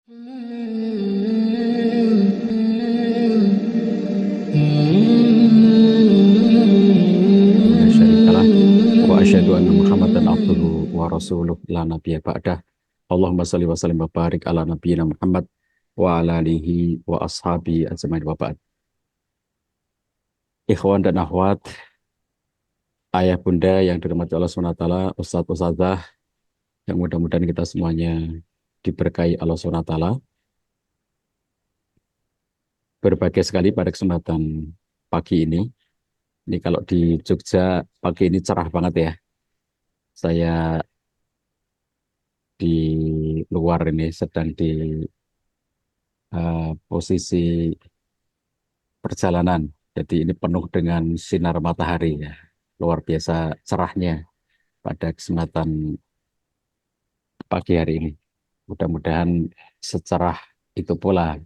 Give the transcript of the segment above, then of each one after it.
Syarikalah wa asyhadu anna Muhammadan abduhu wa rasuluh la nabiyya ba'dah. Allahumma shalli wa sallim wa barik ala nabiyyina Muhammad wa ala alihi wa ashabi ajmain wa ba'd. Ikhwan dan akhwat, ayah bunda yang dirahmati Allah SWT, ustadz ustadzah yang mudah-mudahan kita semuanya diberkahi Allah SWT. Berbahagia sekali pada kesempatan pagi ini. Ini kalau di Jogja pagi ini cerah banget ya. Saya di luar ini sedang di posisi perjalanan. Jadi ini penuh dengan sinar matahari ya. Luar biasa cerahnya pada kesempatan pagi hari ini. Mudah-mudahan secerah itu pula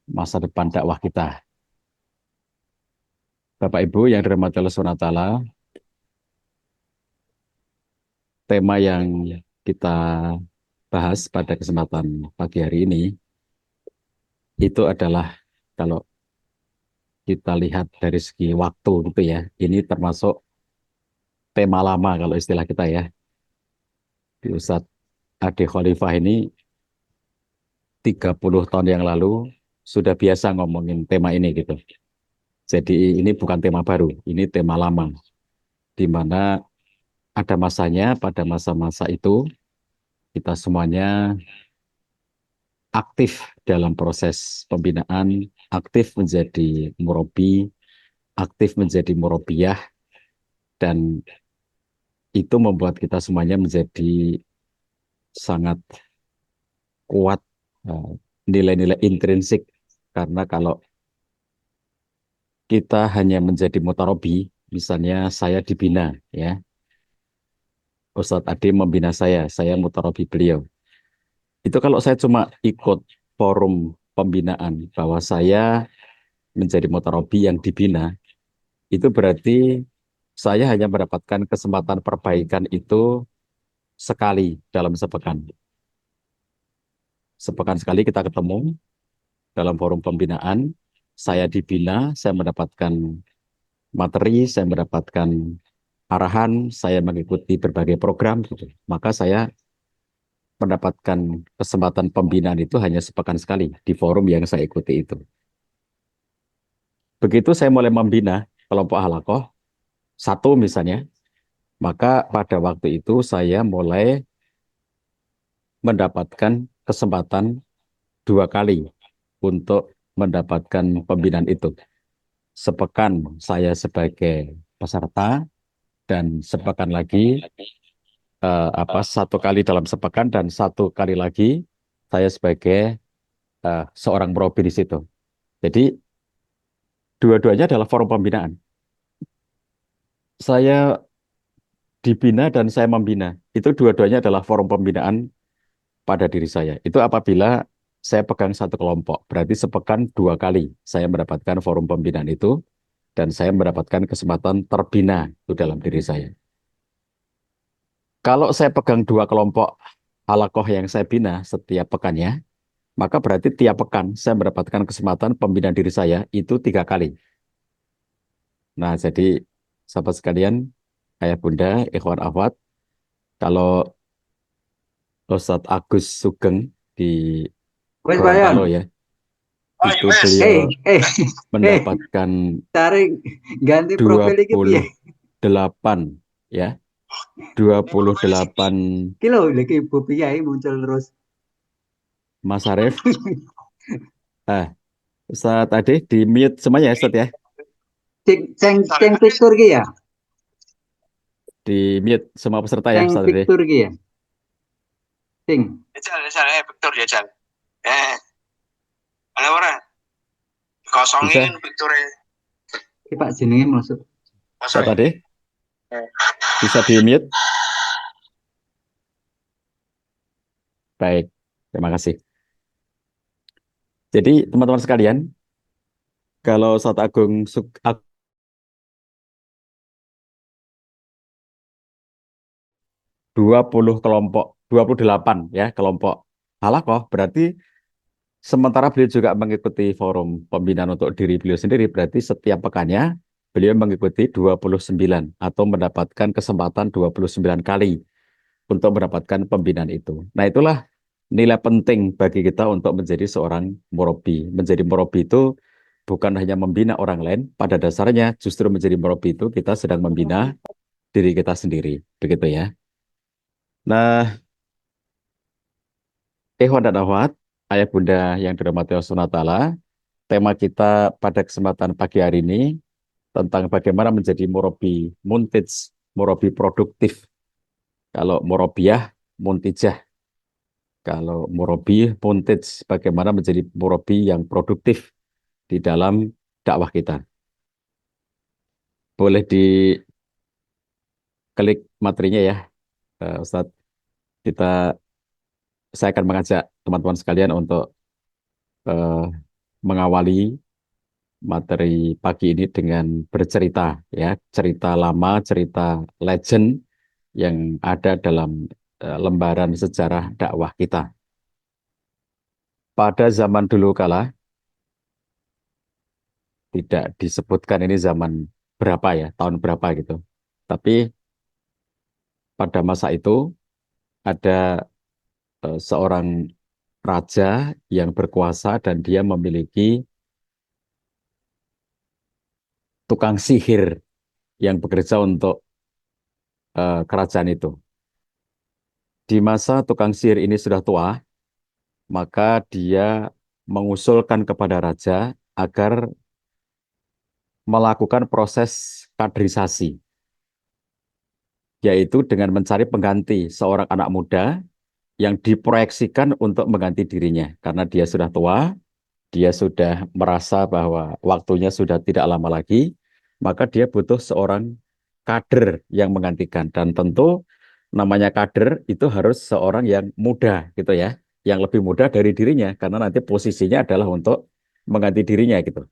masa depan dakwah kita. Bapak Ibu yang dirahmati Allah SWT, tema yang kita bahas pada kesempatan pagi hari ini itu adalah, kalau kita lihat dari segi waktu gitu ya, ini termasuk tema lama kalau istilah kita ya. Di Ustadz Ade Khalifah ini 30 tahun yang lalu sudah biasa ngomongin tema ini gitu. Jadi ini bukan tema baru, ini tema lama. Di mana ada masanya, pada masa-masa itu kita semuanya aktif dalam proses pembinaan, aktif menjadi murabi, aktif menjadi murabiyah, dan itu membuat kita semuanya menjadi sangat kuat nilai-nilai intrinsik. Karena kalau kita hanya menjadi mutarobi, misalnya saya dibina ya, Ustadz Ade membina saya mutarobi beliau. Itu kalau saya cuma ikut forum pembinaan bahwa saya menjadi mutarobi yang dibina, itu berarti saya hanya mendapatkan kesempatan perbaikan itu sekali dalam sepekan. Sepekan sekali kita ketemu dalam forum pembinaan, saya dibina, saya mendapatkan materi, saya mendapatkan arahan, saya mengikuti berbagai program, gitu. Maka saya mendapatkan kesempatan pembinaan itu hanya sepekan sekali di forum yang saya ikuti itu. Begitu saya mulai membina kelompok halakoh, satu misalnya, maka pada waktu itu saya mulai mendapatkan kesempatan dua kali untuk mendapatkan pembinaan itu. Sepekan saya sebagai peserta, dan sepekan lagi satu kali dalam sepekan, dan satu kali lagi saya sebagai seorang murabi di situ. Jadi dua-duanya adalah forum pembinaan. Saya dibina dan saya membina. Itu dua-duanya adalah forum pembinaan pada diri saya. Itu apabila saya pegang satu kelompok. Berarti sepekan dua kali saya mendapatkan forum pembinaan itu, dan saya mendapatkan kesempatan terbina itu dalam diri saya. Kalau saya pegang dua kelompok halakoh yang saya bina setiap pekannya, maka berarti tiap pekan saya mendapatkan kesempatan pembinaan diri saya itu tiga kali. Nah, jadi sahabat sekalian, ayah bunda, ikhwan akhwat, kalau Ustadz Agus Sugeng di Wes Gorontalo Bayan, ya, itu beliau eh, eh, eh, mendapatkan cari ganti dua profil iki piye? puluh delapan ya, 28 Kilo lagi Bu Piai muncul terus. Mas Arief. Ustadz Ade di mute semuanya ya Ustadz ya, Ceng picture ki ya? di mute semua peserta ya Ceng Ustadz Ade. picture ki ya? Ceng. Victor ya, Jal. Ada orang kosongin Bisa Victor. Ki Pak jenenge masuk. Ustadz Ade bisa di mute. Baik, terima kasih. Jadi teman-teman sekalian, kalau Ustadz Agung 20 kelompok, 28 ya kelompok halakoh, berarti sementara beliau juga mengikuti forum pembinaan untuk diri beliau sendiri, berarti setiap pekannya beliau mengikuti 29 atau mendapatkan kesempatan 29 kali untuk mendapatkan pembinaan itu. Nah, itulah nilai penting bagi kita untuk menjadi seorang murabi. Menjadi murabi itu bukan hanya membina orang lain, pada dasarnya justru menjadi murabi itu kita sedang membina diri kita sendiri. Begitu ya. Nah, ikhwan dan akhwat, ayah bunda yang dirahmati Allah Subhanahu wa Ta'ala, tema kita pada kesempatan pagi hari ini tentang bagaimana menjadi murabi muntij, murabi produktif. Kalau murabiyah, muntijah. Kalau murabi, muntij, bagaimana menjadi murabi yang produktif di dalam dakwah kita. Boleh diklik materinya ya, Ustadz. Kita, saya akan mengajak teman-teman sekalian untuk eh, mengawali materi pagi ini dengan bercerita ya, cerita lama, cerita legend yang ada dalam lembaran sejarah dakwah kita. Pada zaman dulu kala, tidak disebutkan ini zaman berapa ya, tahun berapa gitu. Tapi pada masa itu ada seorang raja yang berkuasa dan dia memiliki tukang sihir yang bekerja untuk kerajaan itu. Di masa tukang sihir ini sudah tua, maka dia mengusulkan kepada raja agar melakukan proses kaderisasi, yaitu dengan mencari pengganti seorang anak muda yang diproyeksikan untuk mengganti dirinya. Karena dia sudah tua, dia sudah merasa bahwa waktunya sudah tidak lama lagi, maka dia butuh seorang kader yang menggantikan. Dan tentu namanya kader itu harus seorang yang muda gitu ya, yang lebih muda dari dirinya, karena nanti posisinya adalah untuk mengganti dirinya gitu.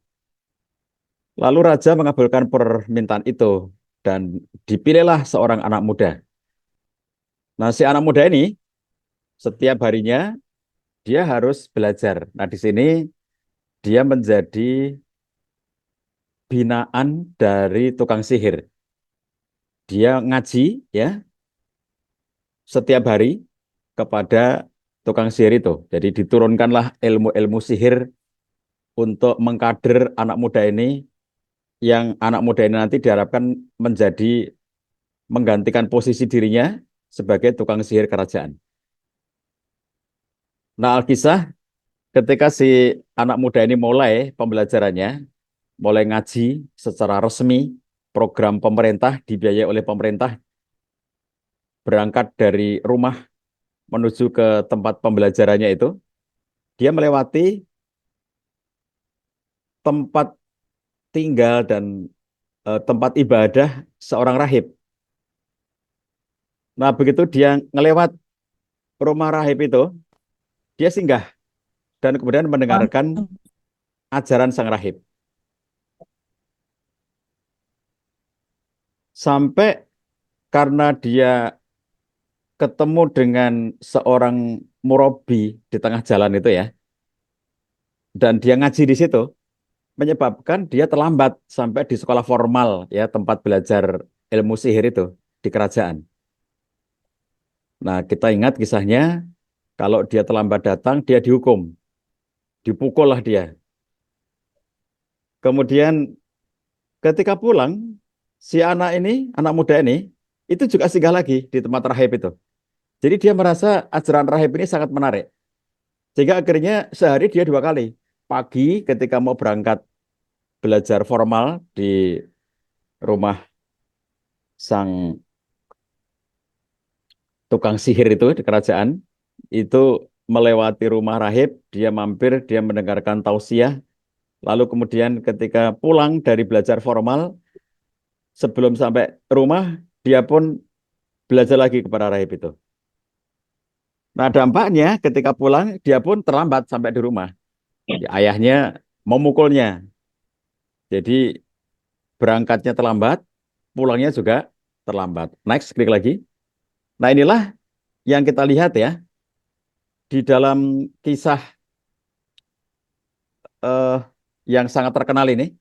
Lalu raja mengabulkan permintaan itu dan dipilihlah seorang anak muda. Nah, si anak muda ini setiap harinya dia harus belajar. Nah, di sini dia menjadi binaan dari tukang sihir. Dia ngaji ya setiap hari kepada tukang sihir itu. Jadi diturunkanlah ilmu-ilmu sihir untuk mengkader anak muda ini, yang anak muda ini nanti diharapkan menjadi menggantikan posisi dirinya sebagai tukang sihir kerajaan. Nah, Alkisah ketika si anak muda ini mulai pembelajarannya, mulai ngaji secara resmi, program pemerintah dibiayai oleh pemerintah, berangkat dari rumah menuju ke tempat pembelajarannya itu, dia melewati tempat tinggal dan tempat ibadah seorang rahib. Nah, begitu dia ngelewat rumah rahib itu, dia singgah dan kemudian mendengarkan ajaran sang rahib. Sampai karena dia ketemu dengan seorang murabi di tengah jalan itu ya, dan dia ngaji di situ, menyebabkan dia terlambat sampai di sekolah formal ya, tempat belajar ilmu sihir itu di kerajaan. Nah, kita ingat kisahnya, kalau dia terlambat datang, dia dihukum, dipukul lah dia. Kemudian ketika pulang, si anak ini, anak muda ini, itu juga singgah lagi di tempat rahib itu. Jadi dia merasa ajaran rahib ini sangat menarik. Sehingga akhirnya sehari dia 2 kali. Pagi ketika mau berangkat belajar formal di rumah sang tukang sihir itu di kerajaan, itu melewati rumah rahib, dia mampir, dia mendengarkan tausiah, lalu kemudian ketika pulang dari belajar formal, sebelum sampai rumah, dia pun belajar lagi kepada rahib itu. Nah, dampaknya ketika pulang, dia pun terlambat sampai di rumah. Ayahnya memukulnya. Jadi berangkatnya terlambat, pulangnya juga terlambat. Next, klik lagi. Nah, inilah yang kita lihat ya. di dalam kisah eh, yang sangat terkenal ini,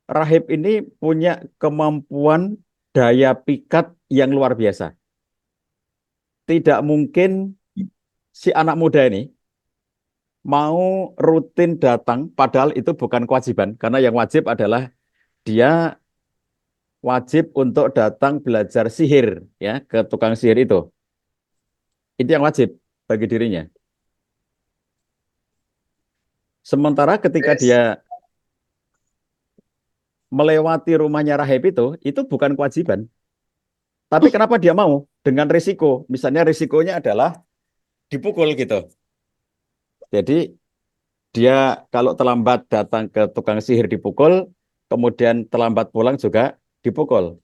rahib ini punya kemampuan daya pikat yang luar biasa. Tidak mungkin si anak muda ini mau rutin datang, padahal itu bukan kewajiban, karena yang wajib adalah dia wajib untuk datang belajar sihir ya ke tukang sihir itu. Itu yang wajib bagi dirinya. Sementara ketika Yes. dia melewati rumahnya rahib itu bukan kewajiban. Tapi kenapa dia mau? Dengan risiko. Misalnya risikonya adalah dipukul gitu. Jadi dia kalau terlambat datang ke tukang sihir dipukul, kemudian terlambat pulang juga dipukul.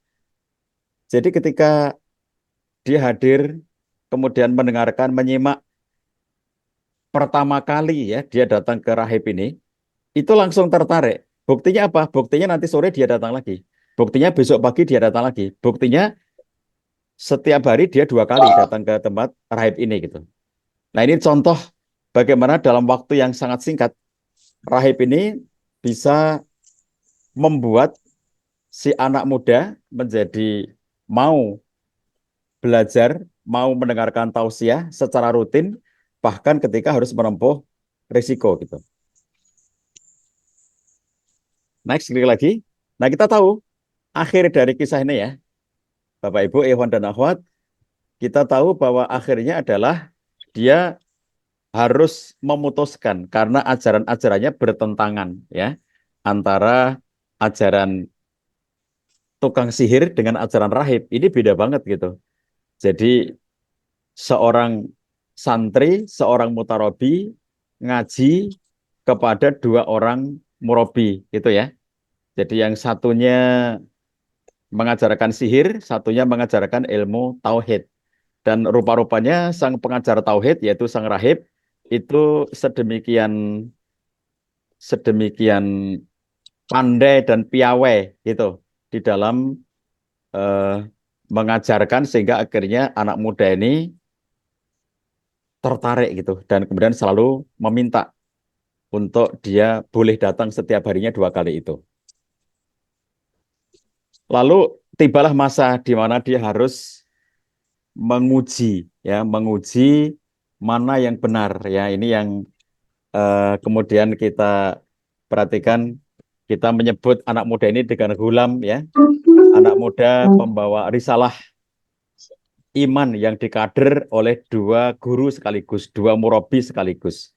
Jadi ketika dia hadir, kemudian mendengarkan, menyimak pertama kali ya dia datang ke rahib ini, itu langsung tertarik. Buktinya apa? Buktinya nanti sore dia datang lagi. Buktinya besok pagi dia datang lagi. Buktinya setiap hari dia 2 kali datang ke tempat rahib ini gitu. Nah ini contoh bagaimana dalam waktu yang sangat singkat rahib ini bisa membuat si anak muda menjadi mau belajar, mau mendengarkan tausiah secara rutin, bahkan ketika harus menempuh risiko gitu. Next, sekali lagi. Nah kita tahu akhir dari kisah ini ya, Bapak Ibu, Ikhwan dan Akhwat, kita tahu bahwa akhirnya adalah dia harus memutuskan karena ajaran-ajarannya bertentangan ya antara ajaran tukang sihir dengan ajaran rahib. Ini beda banget gitu. Jadi seorang santri, seorang mutarobi ngaji kepada 2 orang murabi gitu ya. Jadi yang satunya mengajarkan sihir, satunya mengajarkan ilmu tauhid. Dan rupa-rupanya sang pengajar tauhid yaitu sang rahib itu sedemikian sedemikian pandai dan piawai gitu di dalam eh, mengajarkan sehingga akhirnya anak muda ini tertarik gitu dan kemudian selalu meminta untuk dia boleh datang setiap harinya 2 kali itu. Lalu tibalah masa di mana dia harus menguji mana yang benar ya. Ini yang kemudian kita perhatikan, kita menyebut anak muda ini dengan gulam ya, anak muda pembawa risalah iman yang dikader oleh 2 guru sekaligus, 2 murabi sekaligus.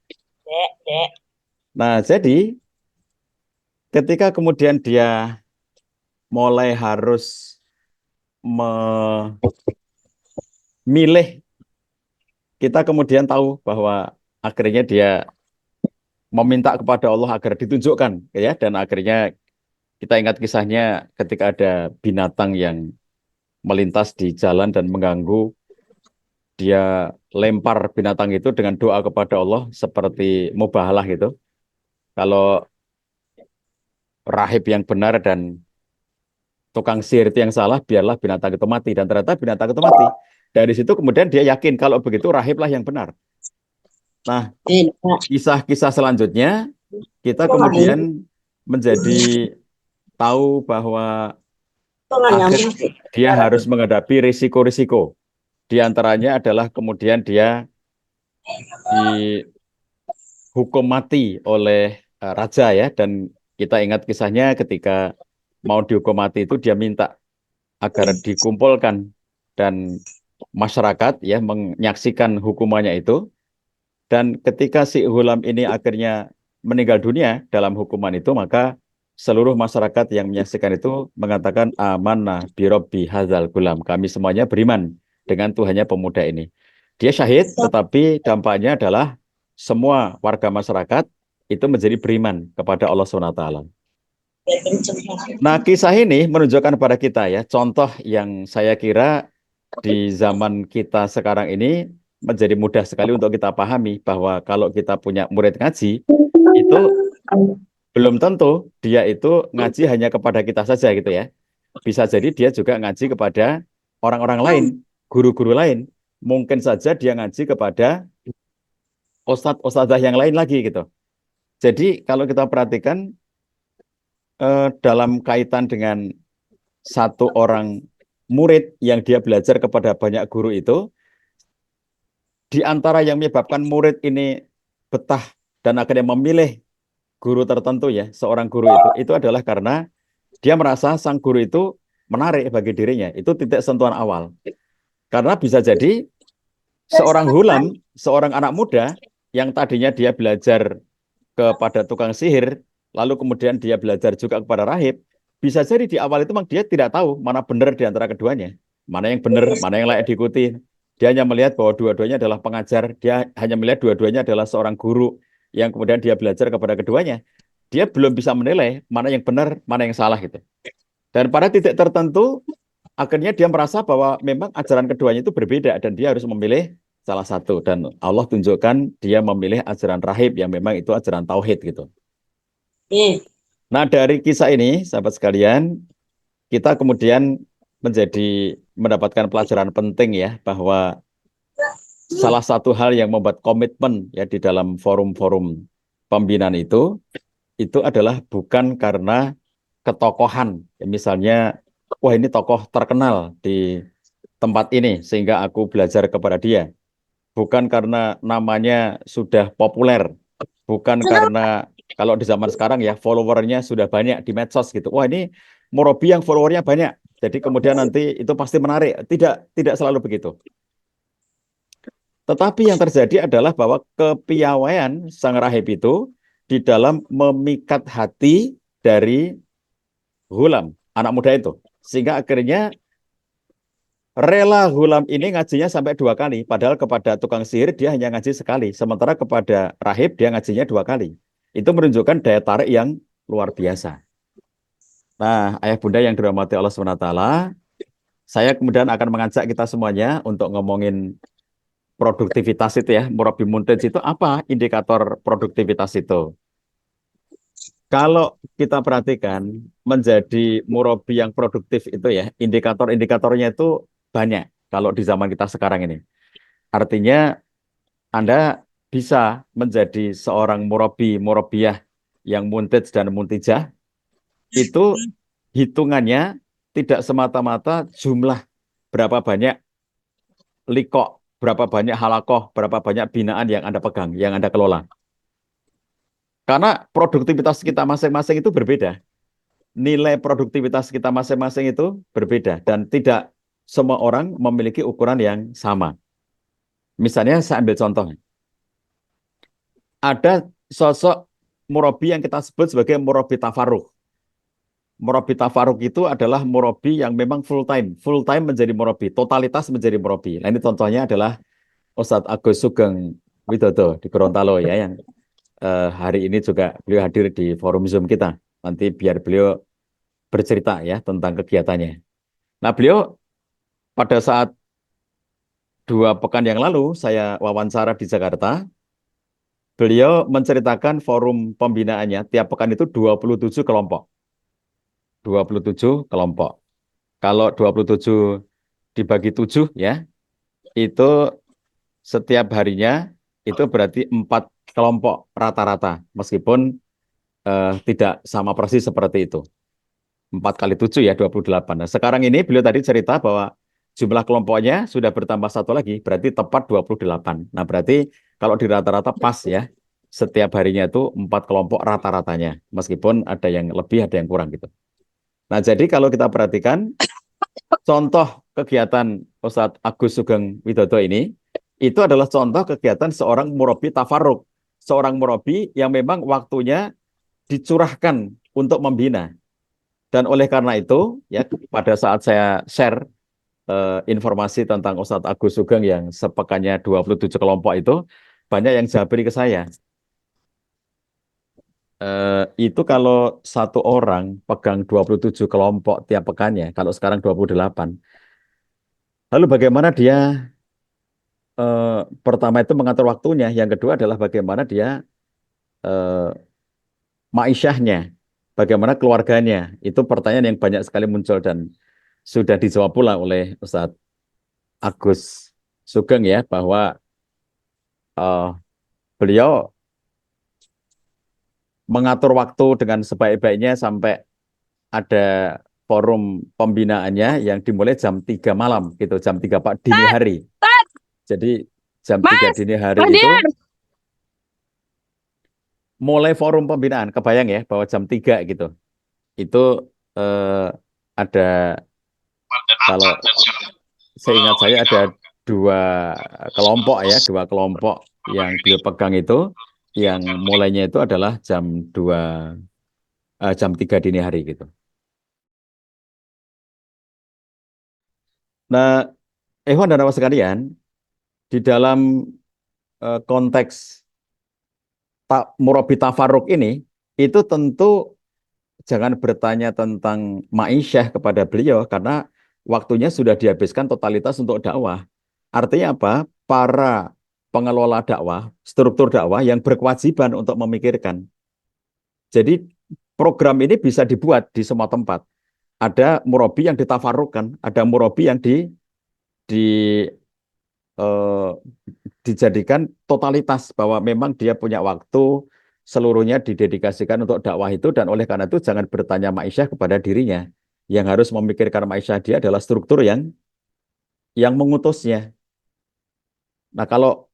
Nah, jadi ketika kemudian dia mulai harus memilih, kita kemudian tahu bahwa akhirnya dia meminta kepada Allah agar ditunjukkan ya, dan akhirnya kita ingat kisahnya ketika ada binatang yang melintas di jalan dan mengganggu, dia lempar binatang itu dengan doa kepada Allah seperti mubahalah gitu. Kalau rahib yang benar dan tukang sihir itu yang salah, biarlah binatang itu mati. Dan ternyata binatang itu mati. Dari situ kemudian dia yakin kalau begitu rahiblah yang benar. Nah, kisah-kisah selanjutnya kita kemudian menjadi tahu bahwa akhir dia harus menghadapi risiko-risiko. Di antaranya adalah kemudian dia dihukum mati oleh raja ya, dan kita ingat kisahnya ketika mau dihukum mati itu dia minta agar dikumpulkan dan masyarakat ya menyaksikan hukumannya itu, dan ketika si Hulam ini akhirnya meninggal dunia dalam hukuman itu, maka seluruh masyarakat yang menyaksikan itu mengatakan amanah birobbi hazal gulam, kami semuanya beriman dengan Tuhannya pemuda ini. Dia syahid, tetapi dampaknya adalah semua warga masyarakat itu menjadi beriman kepada Allah SWT. Nah, kisah ini menunjukkan kepada kita ya, contoh yang saya kira di zaman kita sekarang ini menjadi mudah sekali untuk kita pahami, bahwa kalau kita punya murid ngaji, itu belum tentu dia itu ngaji hanya kepada kita saja gitu ya. Bisa jadi dia juga ngaji kepada orang-orang lain, guru-guru lain. Mungkin saja dia ngaji kepada ustadz-ustadzah yang lain lagi gitu. Jadi kalau kita perhatikan dalam kaitan dengan satu orang murid yang dia belajar kepada banyak guru itu, di antara yang menyebabkan murid ini betah dan akhirnya memilih guru tertentu ya, seorang guru itu adalah karena dia merasa sang guru itu menarik bagi dirinya. Itu titik sentuhan awal. Karena bisa jadi seorang hulam, seorang anak muda yang tadinya dia belajar kepada tukang sihir, lalu kemudian dia belajar juga kepada rahib, bisa jadi di awal itu memang dia tidak tahu mana benar di antara keduanya. Mana yang benar, mana yang layak diikuti. Dia hanya melihat bahwa dua-duanya adalah pengajar, dia hanya melihat dua-duanya adalah seorang guru yang kemudian dia belajar kepada keduanya. Dia belum bisa menilai mana yang benar, mana yang salah gitu. Dan pada titik tertentu, akhirnya dia merasa bahwa memang ajaran keduanya itu berbeda dan dia harus memilih salah satu. Dan Allah tunjukkan dia memilih ajaran rahib yang memang itu ajaran tauhid gitu. Nah, dari kisah ini, sahabat sekalian, kita kemudian mendapatkan pelajaran penting ya, bahwa salah satu hal yang membuat komitmen ya di dalam forum-forum pembinaan itu adalah bukan karena ketokohan. Ya, misalnya, wah ini tokoh terkenal di tempat ini sehingga aku belajar kepada dia. Bukan karena namanya sudah populer, bukan karena kalau di zaman sekarang ya followernya sudah banyak di medsos gitu. Wah ini murabi yang followernya banyak, jadi kemudian nanti itu pasti menarik. Tidak selalu begitu. Tetapi yang terjadi adalah bahwa kepiawaian sang rahib itu di dalam memikat hati dari Hulam, anak muda itu. Sehingga akhirnya rela Hulam ini ngajinya sampai 2 kali. Padahal kepada tukang sihir dia hanya ngaji sekali. Sementara kepada rahib dia ngajinya 2 kali. Itu menunjukkan daya tarik yang luar biasa. Nah, ayah bunda yang dirahmati Allah SWT, saya kemudian akan mengajak kita semuanya untuk ngomongin produktivitas itu ya. Murabi Muntaj itu apa indikator produktivitas itu? Kalau kita perhatikan menjadi murabi yang produktif itu ya, indikator-indikatornya itu banyak kalau di zaman kita sekarang ini. Artinya Anda bisa menjadi seorang murabi, murabiyah yang muntij dan muntijah, itu hitungannya tidak semata-mata jumlah berapa banyak likok, berapa banyak halakoh, berapa banyak binaan yang Anda pegang, yang Anda kelola. Karena produktivitas kita masing-masing itu berbeda. Nilai produktivitas kita masing-masing itu berbeda dan tidak semua orang memiliki ukuran yang sama. Misalnya saya ambil contoh. Ada sosok murabi yang kita sebut sebagai murabi tafarruq. Murabi tafarruq itu adalah murabi yang memang full time menjadi murabi, totalitas menjadi murabi. Nah, ini contohnya adalah Ustadz Agus Sugeng Widodo di Gorontalo ya, yang hari ini juga beliau hadir di forum Zoom kita. Nanti biar beliau bercerita ya tentang kegiatannya. Nah, beliau pada saat 2 pekan yang lalu saya wawancara di Jakarta, beliau menceritakan forum pembinaannya tiap pekan itu 27 kelompok. 27 kelompok. Kalau 27 dibagi 7 ya, itu setiap harinya itu berarti 4 kelompok rata-rata. Meskipun tidak sama persis seperti itu. 4 kali 7 ya 28. Nah, sekarang ini beliau tadi cerita bahwa jumlah kelompoknya sudah bertambah 1 lagi, berarti tepat 28. Nah, berarti kalau di rata-rata pas ya, setiap harinya itu 4 kelompok rata-ratanya. Meskipun ada yang lebih, ada yang kurang gitu. Nah, jadi kalau kita perhatikan, contoh kegiatan Ustadz Agus Sugeng Widodo ini, itu adalah contoh kegiatan seorang murabi tafarruq. Seorang murabi yang memang waktunya dicurahkan untuk membina. Dan oleh karena itu, ya pada saat saya share informasi tentang Ustadz Agus Sugeng yang sepekannya 27 kelompok itu, banyak yang jabri ke saya. Itu kalau satu orang pegang 27 kelompok tiap pekannya, kalau sekarang 28. Lalu bagaimana dia pertama itu mengatur waktunya, yang kedua adalah bagaimana dia eh, maisyahnya, bagaimana keluarganya. Itu pertanyaan yang banyak sekali muncul dan sudah dijawab pula oleh Ustadz Agus Sugeng ya, bahwa eh, beliau mengatur waktu dengan sebaik-baiknya sampai ada forum pembinaannya yang dimulai jam 3 malam gitu, jam 3 Pak dini Tat, hari. tat, Jadi jam 3 Mas, dini hari itu Bahdiar. mulai forum pembinaan. Kebayang ya bahwa jam 3 gitu. Itu eh, ada, kalau seingat saya ada dua kelompok ya, dua kelompok yang beliau pegang itu, yang mulainya itu adalah jam 3 dini hari gitu. Nah, Ikhwan dan awas sekalian, di dalam konteks murabi tafaruk ini, itu tentu jangan bertanya tentang ma'isyah kepada beliau, karena waktunya sudah dihabiskan totalitas untuk dakwah. Artinya apa? Para pengelola dakwah, struktur dakwah yang berkewajiban untuk memikirkan. Jadi program ini bisa dibuat di semua tempat. Ada murabi yang ditafarukkan, ada murabi yang di eh, dijadikan totalitas bahwa memang dia punya waktu seluruhnya didedikasikan untuk dakwah itu, dan oleh karena itu jangan bertanya ma'isyah kepada dirinya. Yang harus memikirkan ma'isyah dia adalah struktur yang mengutusnya. Nah, kalau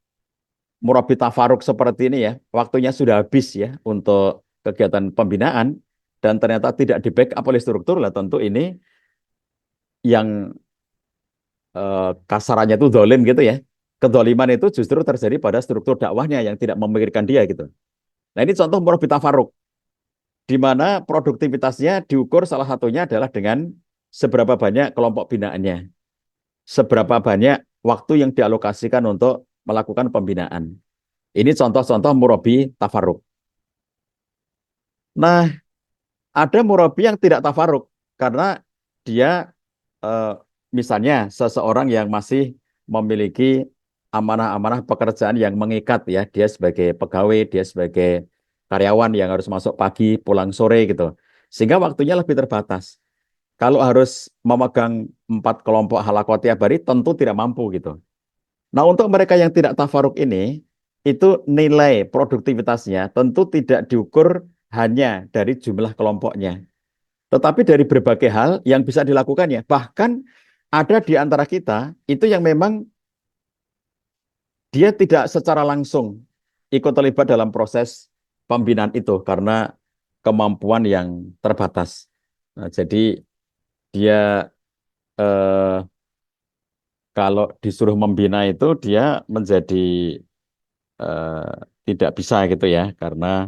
murabi tafaruk seperti ini ya, waktunya sudah habis ya untuk kegiatan pembinaan dan ternyata tidak di backup oleh struktur, lah tentu ini yang kasarannya itu dolim gitu ya. Kedoliman itu justru terjadi pada struktur dakwahnya yang tidak memikirkan dia gitu. Nah, ini contoh murabi tafaruk, di mana produktivitasnya diukur salah satunya adalah dengan seberapa banyak kelompok binaannya, seberapa banyak waktu yang dialokasikan untuk melakukan pembinaan. Ini contoh-contoh murabi tafaruk. Nah, ada murabi yang tidak tafaruk karena dia eh, misalnya seseorang yang masih memiliki amanah-amanah pekerjaan yang mengikat ya, dia sebagai pegawai, dia sebagai karyawan yang harus masuk pagi, pulang sore gitu. Sehingga waktunya lebih terbatas. Kalau harus memegang 4 kelompok halaqah tiap hari tentu tidak mampu gitu. Nah, untuk mereka yang tidak tafaruk ini, itu nilai produktivitasnya tentu tidak diukur hanya dari jumlah kelompoknya, tetapi dari berbagai hal yang bisa dilakukannya. Bahkan ada di antara kita itu yang memang dia tidak secara langsung ikut terlibat dalam proses pembinaan itu karena kemampuan yang terbatas. Nah, jadi dia eh, kalau disuruh membina itu dia menjadi eh, tidak bisa gitu ya, karena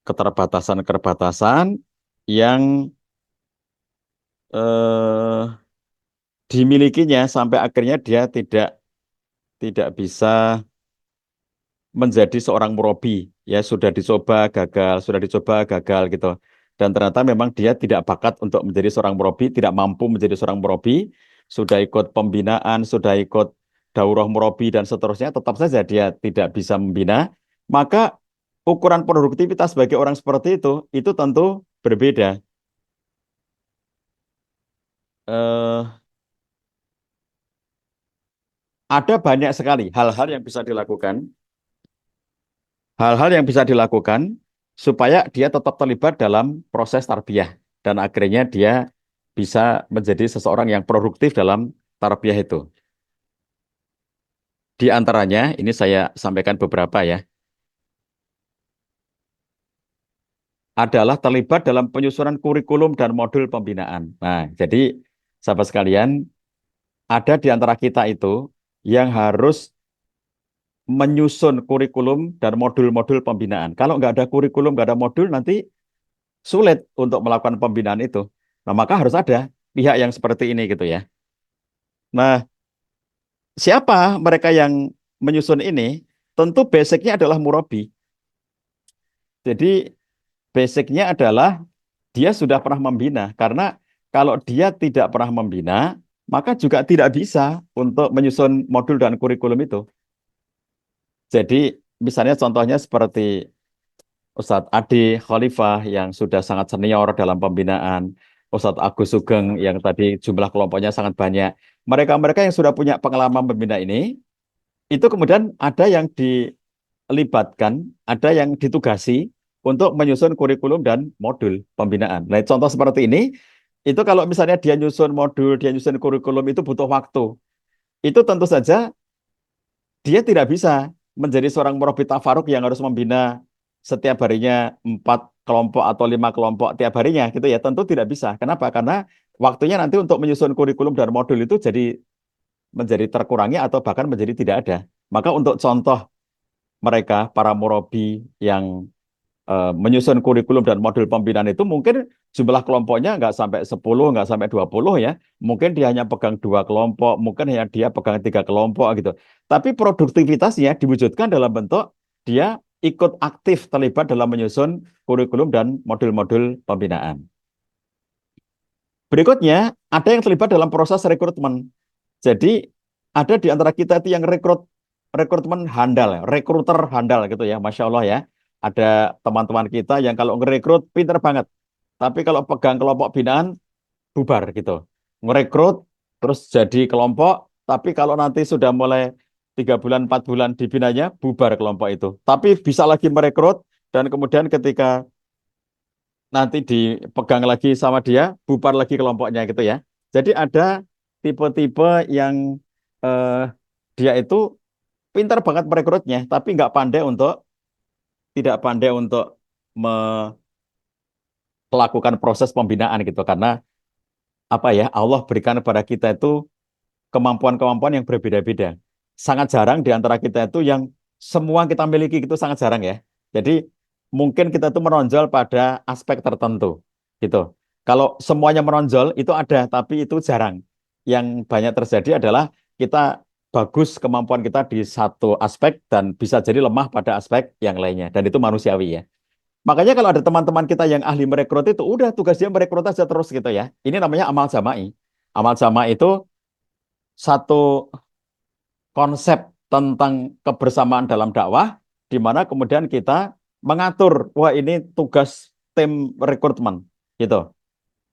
keterbatasan-keterbatasan yang eh, dimilikinya sampai akhirnya dia tidak bisa menjadi seorang murabi. Ya sudah dicoba gagal gitu. Dan ternyata memang dia tidak bakat untuk menjadi seorang murabi, tidak mampu menjadi seorang murabi, sudah ikut pembinaan, sudah ikut daurah murabi dan seterusnya, tetap saja dia tidak bisa membina. Maka ukuran produktivitas bagi orang seperti itu tentu berbeda. Eh, ada banyak sekali hal-hal yang bisa dilakukan, hal-hal yang bisa dilakukan supaya dia tetap terlibat dalam proses tarbiyah dan akhirnya dia bisa menjadi seseorang yang produktif dalam tarbiyah itu. Di antaranya, ini saya sampaikan beberapa ya, adalah terlibat dalam penyusunan kurikulum dan modul pembinaan. Nah, jadi sahabat sekalian, ada di antara kita itu yang harus menyusun kurikulum dan modul-modul pembinaan. Kalau nggak ada kurikulum, nggak ada modul, nanti sulit untuk melakukan pembinaan itu. Nah, maka harus ada pihak yang seperti ini gitu ya. Nah, siapa mereka yang menyusun ini? Tentu basicnya adalah murabi. Jadi basicnya adalah dia sudah pernah membina. Karena kalau dia tidak pernah membina, maka juga tidak bisa untuk menyusun modul dan kurikulum itu. Jadi misalnya contohnya seperti Ustadz Adi Khalifah yang sudah sangat senior dalam pembinaan, Ustadz Agus Sugeng yang tadi jumlah kelompoknya sangat banyak. Mereka-mereka yang sudah punya pengalaman membina ini, itu kemudian ada yang libatkan, ada yang ditugasi untuk menyusun kurikulum dan modul pembinaan. Nah, contoh seperti ini, itu kalau misalnya dia nyusun modul, dia nyusun kurikulum itu butuh waktu. Itu tentu saja dia tidak bisa menjadi seorang murabbi tafaruk yang harus membina setiap harinya 4 kelompok atau 5 kelompok tiap harinya gitu ya. Tentu tidak bisa. Kenapa? Karena waktunya nanti untuk menyusun kurikulum dan modul itu jadi menjadi terkurangi atau bahkan menjadi tidak ada. Maka untuk contoh mereka para murabi yang menyusun kurikulum dan modul pembinaan itu mungkin jumlah kelompoknya nggak sampai 10, nggak sampai 20 ya. Mungkin dia hanya pegang 2 kelompok, mungkin hanya dia pegang 3 kelompok gitu. Tapi produktivitasnya diwujudkan dalam bentuk dia ikut aktif terlibat dalam menyusun kurikulum dan modul-modul pembinaan. Berikutnya, ada yang terlibat dalam proses rekrutmen. Jadi ada di antara kita itu yang rekrutmen handal, ya, rekruter handal gitu ya, Masya Allah ya. Ada teman-teman kita yang kalau ngerekrut pinter banget. Tapi kalau pegang kelompok binaan, bubar gitu. Ngerekrut, terus jadi kelompok, tapi kalau nanti sudah mulai 3 bulan, 4 bulan dibinanya, bubar kelompok itu. Tapi bisa lagi merekrut, dan kemudian ketika nanti dipegang lagi sama dia, bubar lagi kelompoknya gitu ya. Jadi ada tipe-tipe yang eh, dia itu pintar banget merekrutnya, tapi tidak pandai untuk melakukan proses pembinaan gitu. Karena apa ya, Allah berikan kepada kita itu kemampuan-kemampuan yang berbeda-beda. Sangat jarang di antara kita itu yang semua kita miliki itu sangat jarang ya. Jadi mungkin kita itu menonjol pada aspek tertentu gitu. Kalau semuanya menonjol itu ada, tapi itu jarang. Yang banyak terjadi adalah kita bagus kemampuan kita di satu aspek dan bisa jadi lemah pada aspek yang lainnya. Dan itu manusiawi ya. Makanya kalau ada teman-teman kita yang ahli merekrut itu udah tugas dia merekrut aja terus gitu ya. Ini namanya amal jama'i. Amal jama'i itu satu konsep tentang kebersamaan dalam dakwah, di mana kemudian kita mengatur, wah ini tugas tim rekrutmen, gitu.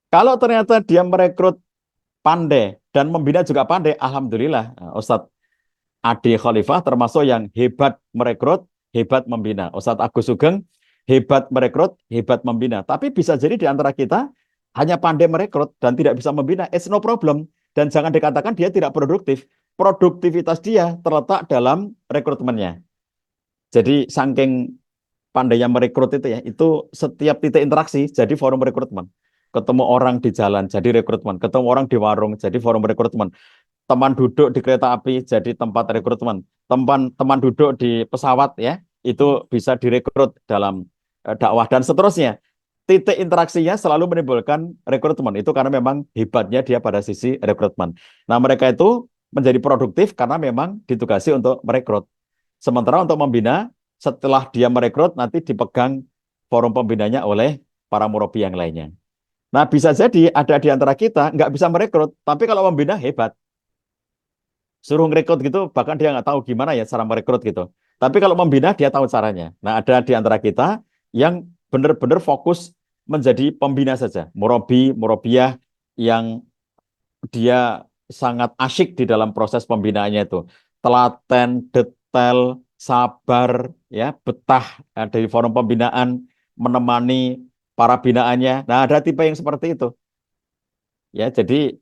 Kalau ternyata dia merekrut pandai dan membina juga pandai, alhamdulillah, Ustadz Adi Khalifah termasuk yang hebat merekrut, hebat membina. Ustadz Agus Sugeng hebat merekrut, hebat membina. Tapi bisa jadi di antara kita hanya pandai merekrut dan tidak bisa membina. It's no problem. Dan jangan dikatakan dia tidak produktif. Produktivitas dia terletak dalam rekrutmennya. Jadi saking pandainya merekrut itu ya, itu setiap titik interaksi jadi forum rekrutmen. Ketemu orang di jalan jadi rekrutmen, ketemu orang di warung jadi forum rekrutmen, teman duduk di kereta api jadi tempat rekrutmen, teman duduk di pesawat ya itu bisa direkrut dalam dakwah dan seterusnya. Titik interaksinya selalu menimbulkan rekrutmen itu karena memang hebatnya dia pada sisi rekrutmen. Nah mereka itu menjadi produktif karena memang ditugasi untuk merekrut. Sementara untuk membina setelah dia merekrut nanti dipegang forum pembinanya oleh para murabi yang lainnya. Nah bisa jadi ada di antara kita nggak bisa merekrut, tapi kalau membina hebat. Suruh ngerekrut gitu, bahkan dia nggak tahu gimana ya cara merekrut gitu. Tapi kalau membina, dia tahu caranya. Nah, ada di antara kita yang benar-benar fokus menjadi pembina saja. Murabi, murabiah yang dia sangat asyik di dalam proses pembinaannya itu. Telaten, detail, sabar, ya, betah dari forum pembinaan, menemani para binaannya. Nah, ada tipe yang seperti itu. Ya, jadi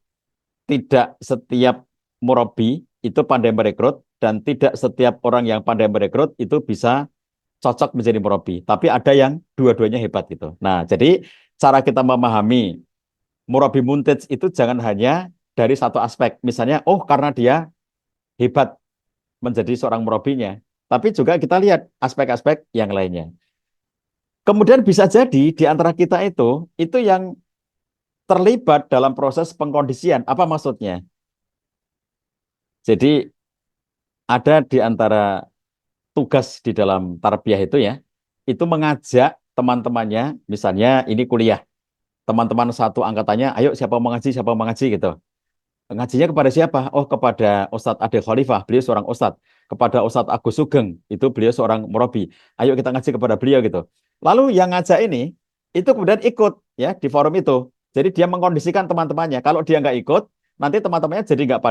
tidak setiap murabi itu pandai merekrut dan tidak setiap orang yang pandai merekrut itu bisa cocok menjadi murabi. Tapi ada yang dua-duanya hebat gitu. Nah, jadi cara kita memahami murabi muntij itu jangan hanya dari satu aspek. Misalnya, oh karena dia hebat menjadi seorang murabinya. Tapi juga kita lihat aspek-aspek yang lainnya. Kemudian bisa jadi di antara kita itu yang terlibat dalam proses pengkondisian. Apa maksudnya? Jadi ada di antara tugas di dalam tarbiyah itu ya, itu mengajak teman-temannya, misalnya ini kuliah, teman-teman satu angkatannya, ayo siapa mau ngaji gitu. Ngajinya kepada siapa? Oh kepada Ustadz Ade Khalifah, beliau seorang Ustadz. Kepada Ustadz Agus Sugeng, itu beliau seorang murabi. Ayo kita ngaji kepada beliau gitu. Lalu yang ngajak ini, itu kemudian ikut ya di forum itu. Jadi dia mengkondisikan teman-temannya. Kalau dia nggak ikut, nanti teman-temannya jadi nggak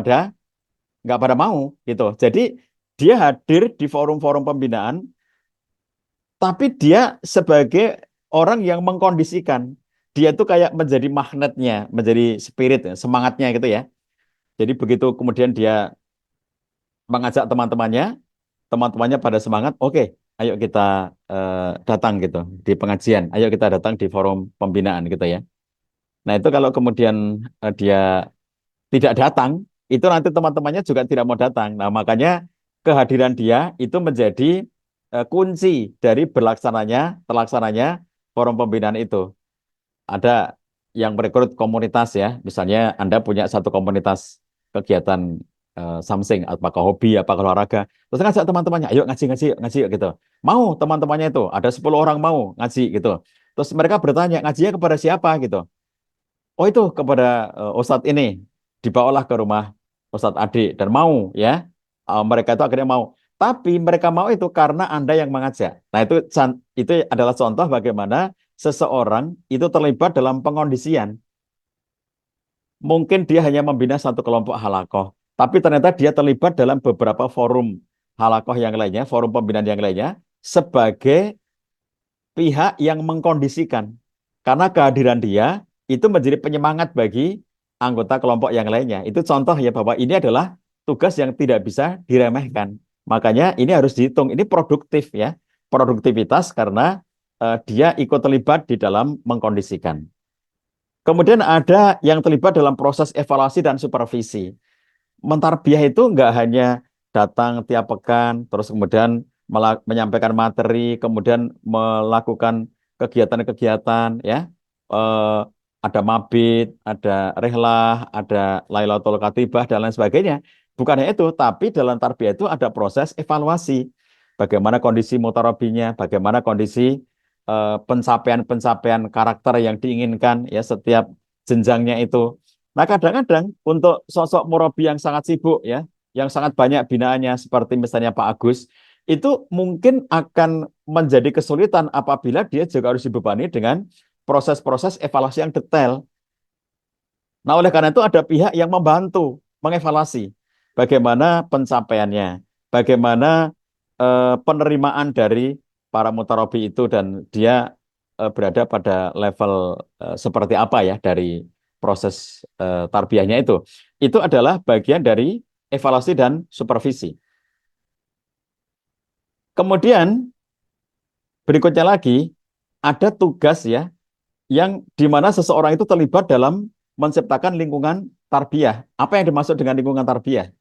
pada mau gitu. Jadi dia hadir di forum-forum pembinaan tapi dia sebagai orang yang mengkondisikan. Dia tuh kayak menjadi magnetnya, menjadi spirit, ya, semangatnya gitu ya. Jadi begitu kemudian dia mengajak teman-temannya, teman-temannya pada semangat, oke, ayo kita datang gitu di pengajian, ayo kita datang di forum pembinaan gitu ya. Nah itu kalau kemudian dia tidak datang, itu nanti teman-temannya juga tidak mau datang. Nah makanya kehadiran dia itu menjadi kunci dari terlaksananya forum pembinaan itu. Ada yang merekrut komunitas ya, misalnya Anda punya satu komunitas kegiatan something, apakah hobi, apakah olahraga, terus ngajak teman-temannya, ayo ngaji, ngaji, ngaji gitu. Mau teman-temannya itu, ada 10 orang mau ngaji gitu. Terus mereka bertanya, ngajinya kepada siapa gitu. Oh itu kepada Ustadz ini, dibawalah ke rumah Ustadz Ade dan mau ya. Mereka itu akhirnya mau. Tapi mereka mau itu karena Anda yang mengajak. Nah itu adalah contoh bagaimana seseorang itu terlibat dalam pengondisian. Mungkin dia hanya membina satu kelompok halakoh, tapi ternyata dia terlibat dalam beberapa forum halakoh yang lainnya, forum pembinaan yang lainnya, sebagai pihak yang mengkondisikan. Karena kehadiran dia itu menjadi penyemangat bagi anggota kelompok yang lainnya. Itu contoh ya bahwa ini adalah tugas yang tidak bisa diremehkan. Makanya ini harus dihitung. Ini produktif ya. Produktivitas karena dia ikut terlibat di dalam mengkondisikan. Kemudian ada yang terlibat dalam proses evaluasi dan supervisi. Mentarbiyah itu nggak hanya datang tiap pekan, terus kemudian menyampaikan materi, kemudian melakukan kegiatan-kegiatan, ya, Eh, ada mabit, ada rehlah, ada Lailatul Katibah dan lain sebagainya. Bukan hanya itu, tapi dalam tarbiyah itu ada proses evaluasi. Bagaimana kondisi mutarabinya, bagaimana kondisi pencapaian-pencapaian karakter yang diinginkan ya setiap jenjangnya itu. Nah, kadang-kadang untuk sosok murabi yang sangat sibuk ya, yang sangat banyak binaannya seperti misalnya Pak Agus, itu mungkin akan menjadi kesulitan apabila dia juga harus dibebani dengan proses-proses evaluasi yang detail. Nah, oleh karena itu ada pihak yang membantu mengevaluasi bagaimana pencapaiannya, bagaimana penerimaan dari para mutarabi itu dan dia berada pada level seperti apa ya dari proses tarbiyahnya itu. Itu adalah bagian dari evaluasi dan supervisi. Kemudian berikutnya lagi ada tugas ya yang di mana seseorang itu terlibat dalam menciptakan lingkungan tarbiyah. Apa yang dimaksud dengan lingkungan tarbiyah?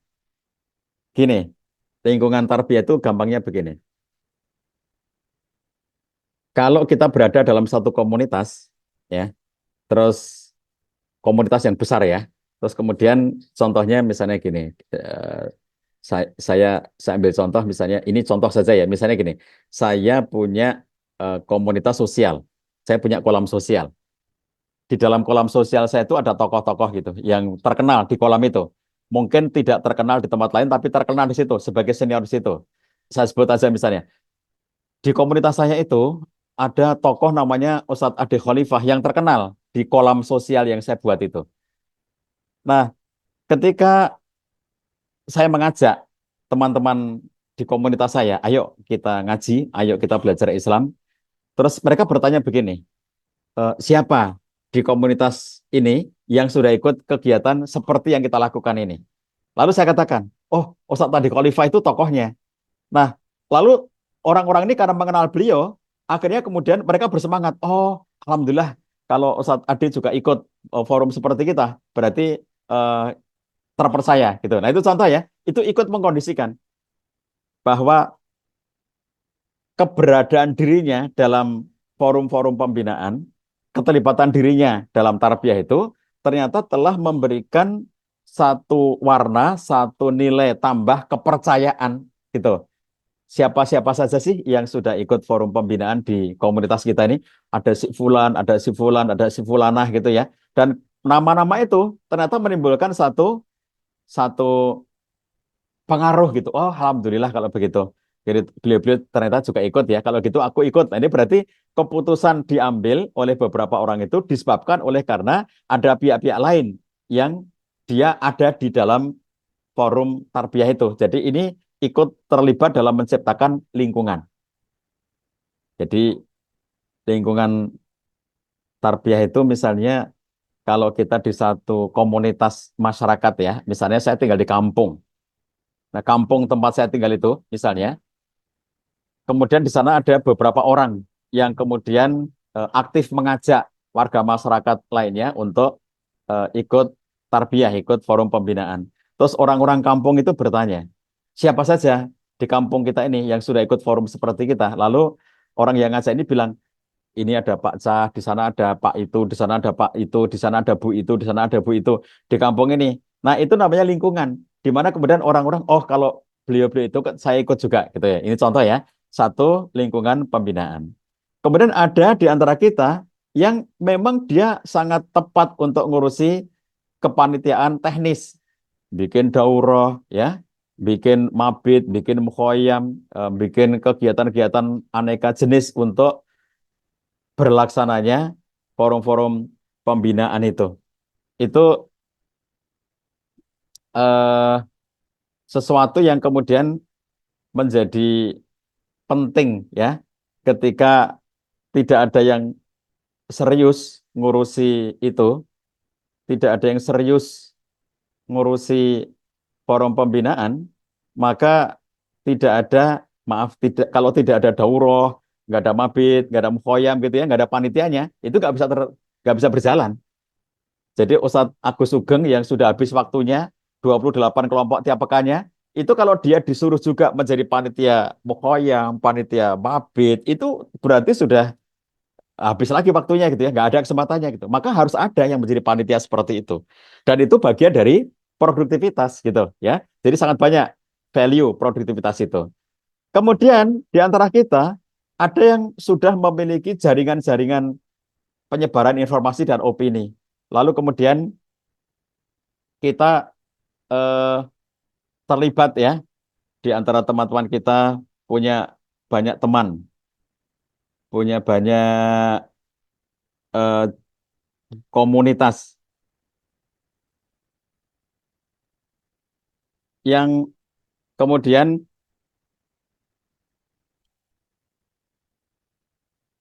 Gini, lingkungan tarbiyah itu gampangnya begini. Kalau kita berada dalam satu komunitas, ya, terus komunitas yang besar ya, terus kemudian contohnya misalnya gini, saya ambil contoh misalnya, ini contoh saja ya, misalnya gini, saya punya komunitas sosial, saya punya kolam sosial. Di dalam kolam sosial saya itu ada tokoh-tokoh gitu yang terkenal di kolam itu. Mungkin tidak terkenal di tempat lain, tapi terkenal di situ sebagai senior di situ. Saya sebut aja misalnya, di komunitas saya itu ada tokoh namanya Ustadz Ade Khalifah yang terkenal di kolam sosial yang saya buat itu. Nah, ketika saya mengajak teman-teman di komunitas saya, ayo kita ngaji, ayo kita belajar Islam. Terus mereka bertanya begini, siapa di komunitas ini yang sudah ikut kegiatan seperti yang kita lakukan ini? Lalu saya katakan, oh, Ustadz Ade Khalifah itu tokohnya. Nah, lalu orang-orang ini karena mengenal beliau, akhirnya kemudian mereka bersemangat. Oh, alhamdulillah kalau Ustadz Ade juga ikut forum seperti kita, berarti eh, terpercaya gitu. Nah, itu contoh ya, itu ikut mengkondisikan bahwa keberadaan dirinya dalam forum-forum pembinaan, keterlibatan dirinya dalam tarbiyah itu ternyata telah memberikan satu warna, satu nilai tambah kepercayaan gitu. Siapa-siapa saja sih yang sudah ikut forum pembinaan di komunitas kita ini? Ada si Fulan, ada si Fulan, ada si Fulanah gitu ya. Dan nama-nama itu ternyata menimbulkan satu satu pengaruh gitu. Oh, alhamdulillah kalau begitu. Jadi beliau-beliau ternyata juga ikut ya. Kalau gitu aku ikut. Nah, ini berarti keputusan diambil oleh beberapa orang itu disebabkan oleh karena ada pihak-pihak lain yang dia ada di dalam forum tarbiyah itu. Jadi ini ikut terlibat dalam menciptakan lingkungan. Jadi lingkungan tarbiyah itu misalnya kalau kita di satu komunitas masyarakat ya, misalnya saya tinggal di kampung. Nah, kampung tempat saya tinggal itu misalnya, kemudian di sana ada beberapa orang yang kemudian aktif mengajak warga masyarakat lainnya untuk ikut tarbiyah, ikut forum pembinaan. Terus orang-orang kampung itu bertanya, siapa saja di kampung kita ini yang sudah ikut forum seperti kita? Lalu orang yang ngajak ini bilang, ini ada Pak Cah, di sana ada Pak itu, di sana ada Pak itu, di sana ada Bu itu, di sana ada Bu itu, di kampung ini. Nah, itu namanya lingkungan, di mana kemudian orang-orang, oh kalau beliau-beliau itu saya ikut juga, gitu ya. Ini contoh ya, satu lingkungan pembinaan. Kemudian ada di antara kita yang memang dia sangat tepat untuk ngurusi kepanitiaan teknis, bikin daurah, ya, bikin mabit, bikin mukhoyam, bikin kegiatan-kegiatan aneka jenis untuk berlaksananya forum-forum pembinaan itu. Itu eh, sesuatu yang kemudian menjadi penting ya ketika tidak ada yang serius ngurusi itu, tidak ada yang serius ngurusi forum pembinaan, maka tidak ada, maaf, tidak kalau tidak ada daurah, nggak ada mabit, nggak ada mukhoyam gitu ya, nggak ada panitianya, itu nggak bisa berjalan. Jadi Ustadz Agus Sugeng yang sudah habis waktunya 28 kelompok tiap pekannya, itu kalau dia disuruh juga menjadi panitia mukhoyam, panitia mabit, itu berarti sudah habis lagi waktunya gitu ya, nggak ada kesempatannya gitu. Maka harus ada yang menjadi panitia seperti itu. Dan itu bagian dari produktivitas gitu ya. Jadi sangat banyak value produktivitas itu. Kemudian di antara kita ada yang sudah memiliki jaringan-jaringan penyebaran informasi dan opini. Lalu kemudian kita eh, terlibat ya di antara teman-teman kita punya banyak teman, punya banyak eh, komunitas yang kemudian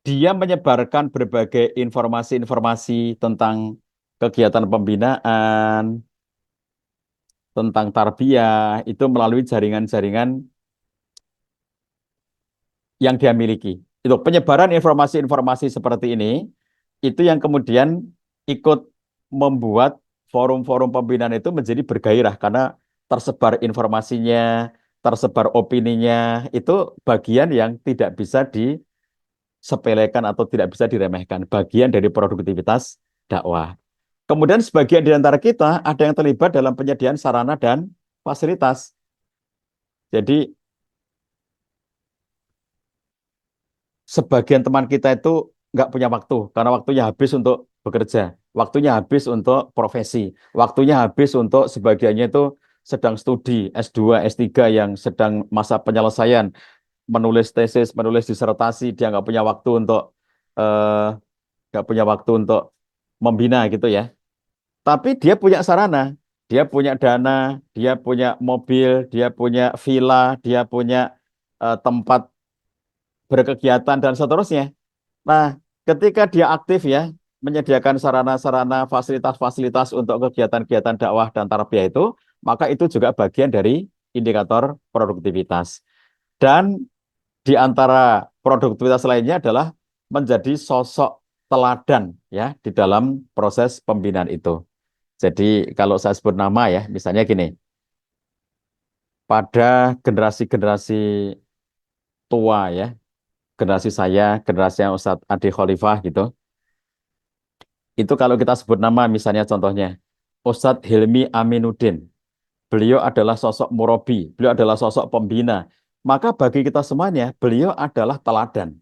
dia menyebarkan berbagai informasi-informasi tentang kegiatan pembinaan, tentang tarbiyah, itu melalui jaringan-jaringan yang dia miliki. Itu penyebaran informasi-informasi seperti ini, itu yang kemudian ikut membuat forum-forum pembinaan itu menjadi bergairah karena tersebar informasinya, tersebar opininya, itu bagian yang tidak bisa disepelekan atau tidak bisa diremehkan, bagian dari produktivitas dakwah. Kemudian sebagian di antara kita ada yang terlibat dalam penyediaan sarana dan fasilitas. Jadi sebagian teman kita itu nggak punya waktu karena waktunya habis untuk bekerja, waktunya habis untuk profesi, waktunya habis untuk sebagiannya itu sedang studi S2, S3 yang sedang masa penyelesaian, menulis tesis, menulis disertasi, dia eh, nggak punya waktu untuk membina gitu ya. Tapi dia punya sarana, dia punya dana, dia punya mobil, dia punya villa, dia punya tempat berkegiatan dan seterusnya. Nah, ketika dia aktif ya, menyediakan sarana-sarana, fasilitas-fasilitas untuk kegiatan-kegiatan dakwah dan tarbiyah itu, maka itu juga bagian dari indikator produktivitas. Dan di antara produktivitas lainnya adalah menjadi sosok teladan ya di dalam proses pembinaan itu. Jadi kalau saya sebut nama ya, misalnya gini, pada generasi-generasi tua ya, generasi saya, generasi yang Ustadz Adi Khalifah gitu, itu kalau kita sebut nama misalnya contohnya Ustadz Hilmi Aminuddin, beliau adalah sosok murabi, beliau adalah sosok pembina. Maka bagi kita semuanya, beliau adalah teladan.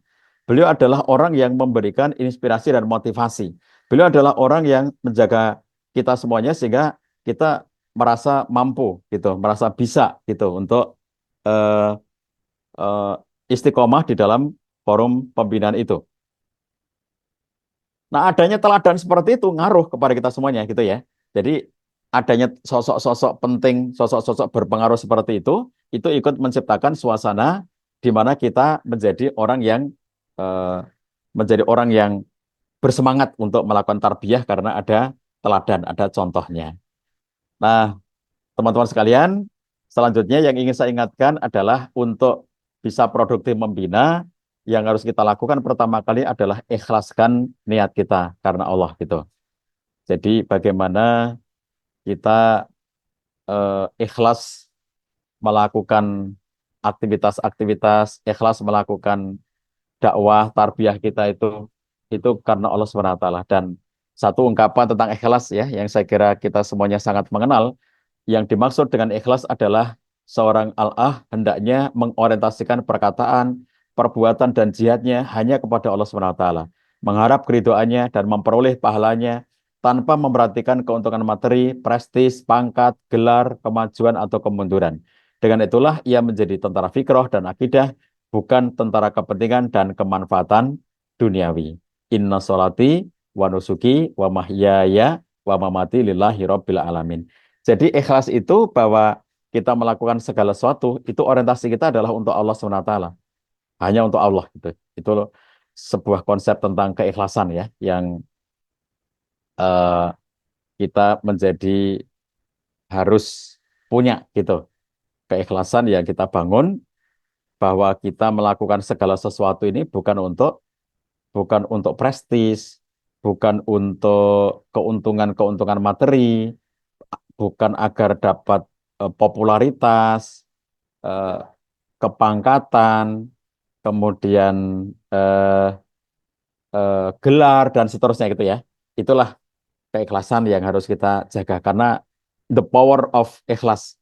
Beliau adalah orang yang memberikan inspirasi dan motivasi. Beliau adalah orang yang menjaga kita semuanya sehingga kita merasa mampu gitu, merasa bisa gitu untuk eh, eh, istiqomah di dalam forum pembinaan itu. Nah, adanya teladan seperti itu ngaruh kepada kita semuanya gitu ya. Jadi adanya sosok-sosok penting, sosok-sosok berpengaruh seperti itu ikut menciptakan suasana di mana kita menjadi orang yang eh, menjadi orang yang bersemangat untuk melakukan tarbiyah karena ada teladan, ada contohnya. Nah, teman-teman sekalian, selanjutnya yang ingin saya ingatkan adalah untuk bisa produktif membina, yang harus kita lakukan pertama kali adalah ikhlaskan niat kita karena Allah gitu. Jadi bagaimana kita ikhlas melakukan aktivitas-aktivitas, ikhlas melakukan dakwah, tarbiyah kita itu karena Allah SWT. Dan satu ungkapan tentang ikhlas ya, yang saya kira kita semuanya sangat mengenal, yang dimaksud dengan ikhlas adalah seorang al-ah hendaknya mengorientasikan perkataan, perbuatan, dan jihadnya hanya kepada Allah SWT. Mengharap keridoannya dan memperoleh pahalanya tanpa memperhatikan keuntungan materi, prestis, pangkat, gelar, kemajuan, atau kemunduran. Dengan itulah ia menjadi tentara fikroh dan akidah, bukan tentara kepentingan dan kemanfaatan duniawi. Inna sholati wa nusuki wa mahyaya wa mamati lillahi rabbil alamin. Jadi ikhlas itu bahwa kita melakukan segala sesuatu, itu orientasi kita adalah untuk Allah SWT. Hanya untuk Allah gitu. Itu sebuah konsep tentang keikhlasan ya, yang eh, kita menjadi harus punya gitu. Keikhlasan yang kita bangun bahwa kita melakukan segala sesuatu ini bukan untuk prestis, bukan untuk keuntungan-keuntungan materi, bukan agar dapat popularitas, eh, kepangkatan, kemudian eh, gelar dan seterusnya gitu ya. Itulah keikhlasan yang harus kita jaga karena the power of ikhlas.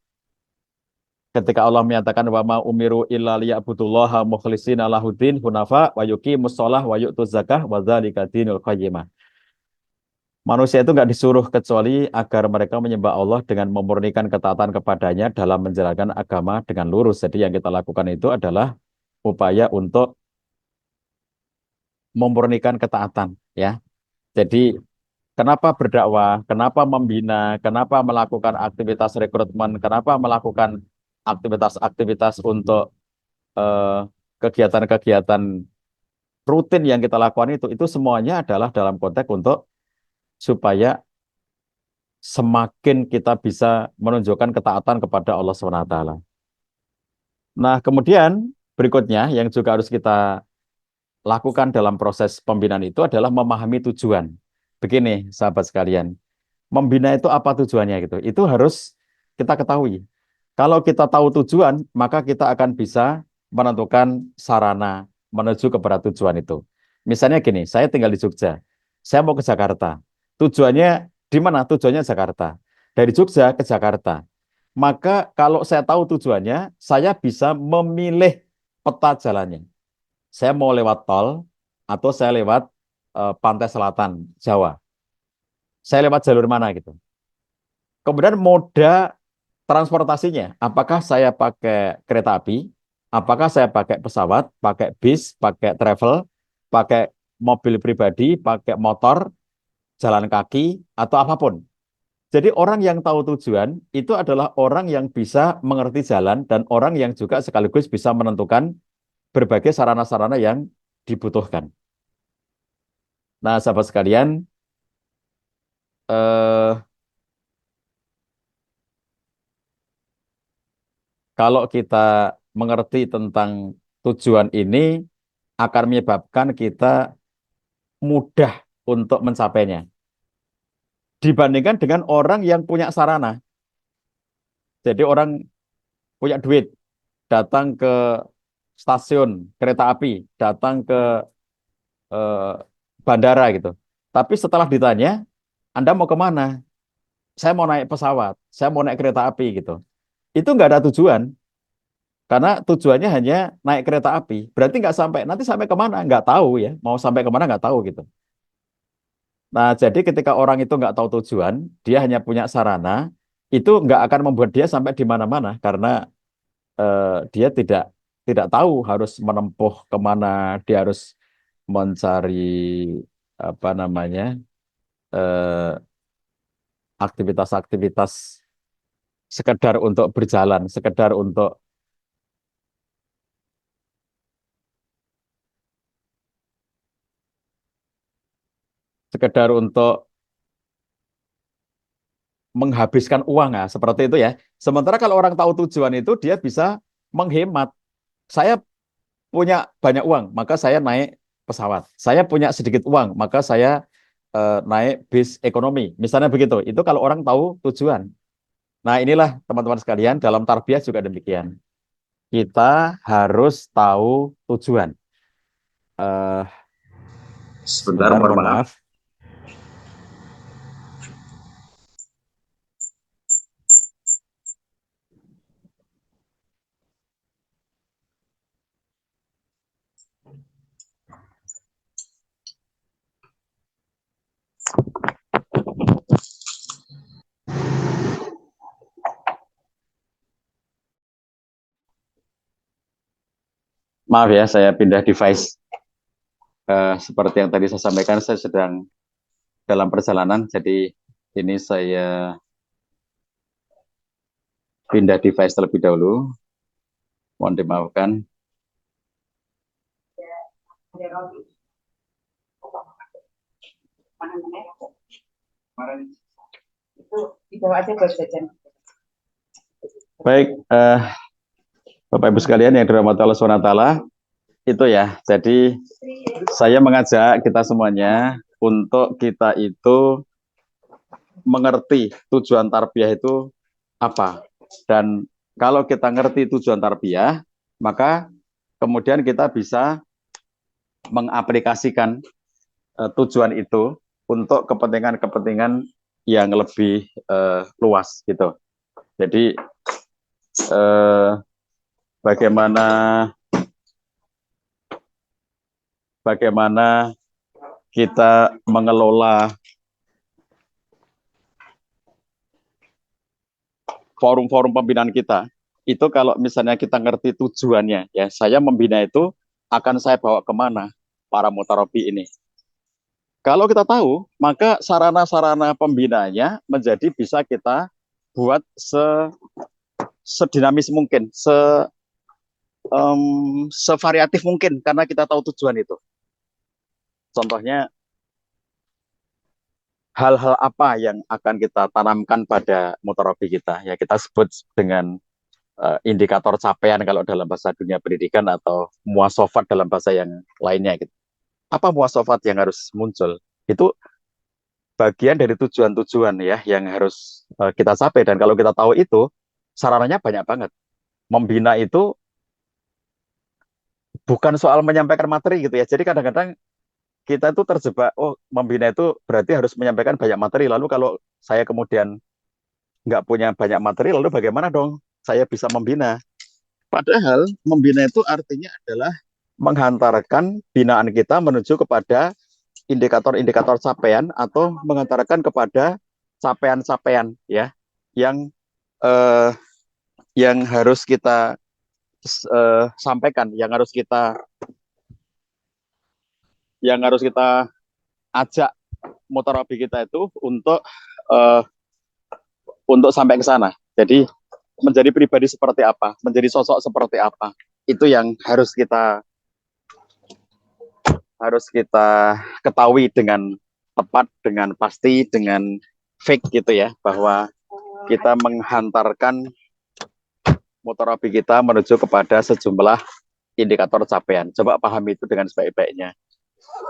Ketika Allah menyatakan wa ma umiru illa liya'budullaha mukhlishina lahuddin hunafa wa yuqimus shalah wa yu'tuz zakah wa dzalika dinul qayyimah. Manusia itu nggak disuruh kecuali agar mereka menyembah Allah dengan memurnikan ketaatan kepadanya dalam menjalankan agama dengan lurus. Jadi yang kita lakukan itu adalah upaya untuk memurnikan ketaatan, ya. Jadi kenapa berdakwah, kenapa membina, kenapa melakukan aktivitas rekrutmen, kenapa melakukan aktivitas-aktivitas untuk eh, kegiatan-kegiatan rutin yang kita lakukan itu semuanya adalah dalam konteks untuk supaya semakin kita bisa menunjukkan ketaatan kepada Allah SWT. Nah, kemudian berikutnya yang juga harus kita lakukan dalam proses pembinaan itu adalah memahami tujuan. Begini, sahabat sekalian, membina itu apa tujuannya gitu? Itu harus kita ketahui. Kalau kita tahu tujuan, maka kita akan bisa menentukan sarana menuju kepada tujuan itu. Misalnya gini, saya tinggal di Jogja, saya mau ke Jakarta. Tujuannya di mana? Tujuannya Jakarta. Dari Jogja ke Jakarta. Maka kalau saya tahu tujuannya, saya bisa memilih peta jalannya. Saya mau lewat tol atau saya lewat pantai selatan Jawa. Saya lewat jalur mana gitu. Kemudian moda transportasinya, apakah saya pakai kereta api, apakah saya pakai pesawat, pakai bis, pakai travel, pakai mobil pribadi, pakai motor, jalan kaki, atau apapun. Jadi orang yang tahu tujuan itu adalah orang yang bisa mengerti jalan dan orang yang juga sekaligus bisa menentukan berbagai sarana-sarana yang dibutuhkan. Nah, sahabat sekalian, eh, kalau kita mengerti tentang tujuan ini akan menyebabkan kita mudah untuk mencapainya. Dibandingkan dengan orang yang punya sarana. Jadi orang punya duit, datang ke stasiun kereta api, datang ke eh, bandara gitu. Tapi setelah ditanya, Anda mau kemana? Saya mau naik pesawat, saya mau naik kereta api gitu. Itu nggak ada tujuan, karena tujuannya hanya naik kereta api. Berarti nggak sampai, nanti sampai kemana? Nggak tahu ya, mau sampai kemana nggak tahu gitu. Nah, jadi ketika orang itu nggak tahu tujuan, dia hanya punya sarana, itu nggak akan membuat dia sampai di mana-mana karena dia tidak tahu harus menempuh kemana, dia harus mencari apa namanya eh, aktivitas-aktivitas sekedar untuk berjalan, sekedar untuk sekedar untuk menghabiskan uang ya, seperti itu ya. Sementara kalau orang tahu tujuan itu dia bisa menghemat. Saya punya banyak uang, maka saya naik pesawat. Saya punya sedikit uang, maka saya naik bis ekonomi. Misalnya begitu. Itu kalau orang tahu tujuan. Nah, inilah teman-teman sekalian, dalam tarbiyah juga demikian. Kita harus tahu tujuan. Eh, Sebentar, sebentar, mohon mohon maaf. maaf. Maaf ya, saya pindah device. Seperti yang tadi saya sampaikan, saya sedang dalam perjalanan, jadi ini saya pindah device terlebih dahulu. Mohon dimaafkan. Baik, Bapak Ibu sekalian yang dirahmati Allah SWT, itu ya. Jadi saya mengajak kita semuanya untuk kita itu mengerti tujuan tarbiyah itu apa. Dan kalau kita ngerti tujuan tarbiyah, maka kemudian kita bisa mengaplikasikan tujuan itu untuk kepentingan-kepentingan yang lebih luas gitu. Jadi bagaimana kita mengelola forum-forum pembinaan kita, itu kalau misalnya kita ngerti tujuannya, ya saya membina itu akan saya bawa kemana para mutarobi ini. Kalau kita tahu, maka sarana-sarana pembinaannya menjadi bisa kita buat sedinamis mungkin, sevariatif mungkin, karena kita tahu tujuan itu. Contohnya, hal-hal apa yang akan kita tanamkan pada mutarobi kita, ya kita sebut dengan indikator capaian kalau dalam bahasa dunia pendidikan atau muasofat dalam bahasa yang lainnya gitu. Apa muasofat yang harus muncul? Itu bagian dari tujuan-tujuan ya yang harus kita capai, dan kalau kita tahu itu sarananya banyak banget. Membina itu bukan soal menyampaikan materi gitu ya. Jadi kadang-kadang kita itu terjebak, oh membina itu berarti harus menyampaikan banyak materi. Lalu kalau saya kemudian nggak punya banyak materi, lalu bagaimana dong saya bisa membina? Padahal membina itu artinya adalah menghantarkan binaan kita menuju kepada indikator-indikator capaian atau mengantarkan kepada capaian-capaian ya yang eh, yang harus kita sampaikan, yang harus kita ajak mutarabi kita itu eh, untuk sampai ke sana. Jadi menjadi pribadi seperti apa, menjadi sosok seperti apa, itu yang harus kita ketahui dengan tepat, dengan pasti, dengan fake gitu ya, bahwa kita menghantarkan mutarabi kita menuju kepada sejumlah indikator capaian. Coba pahami itu dengan sebaik-baiknya.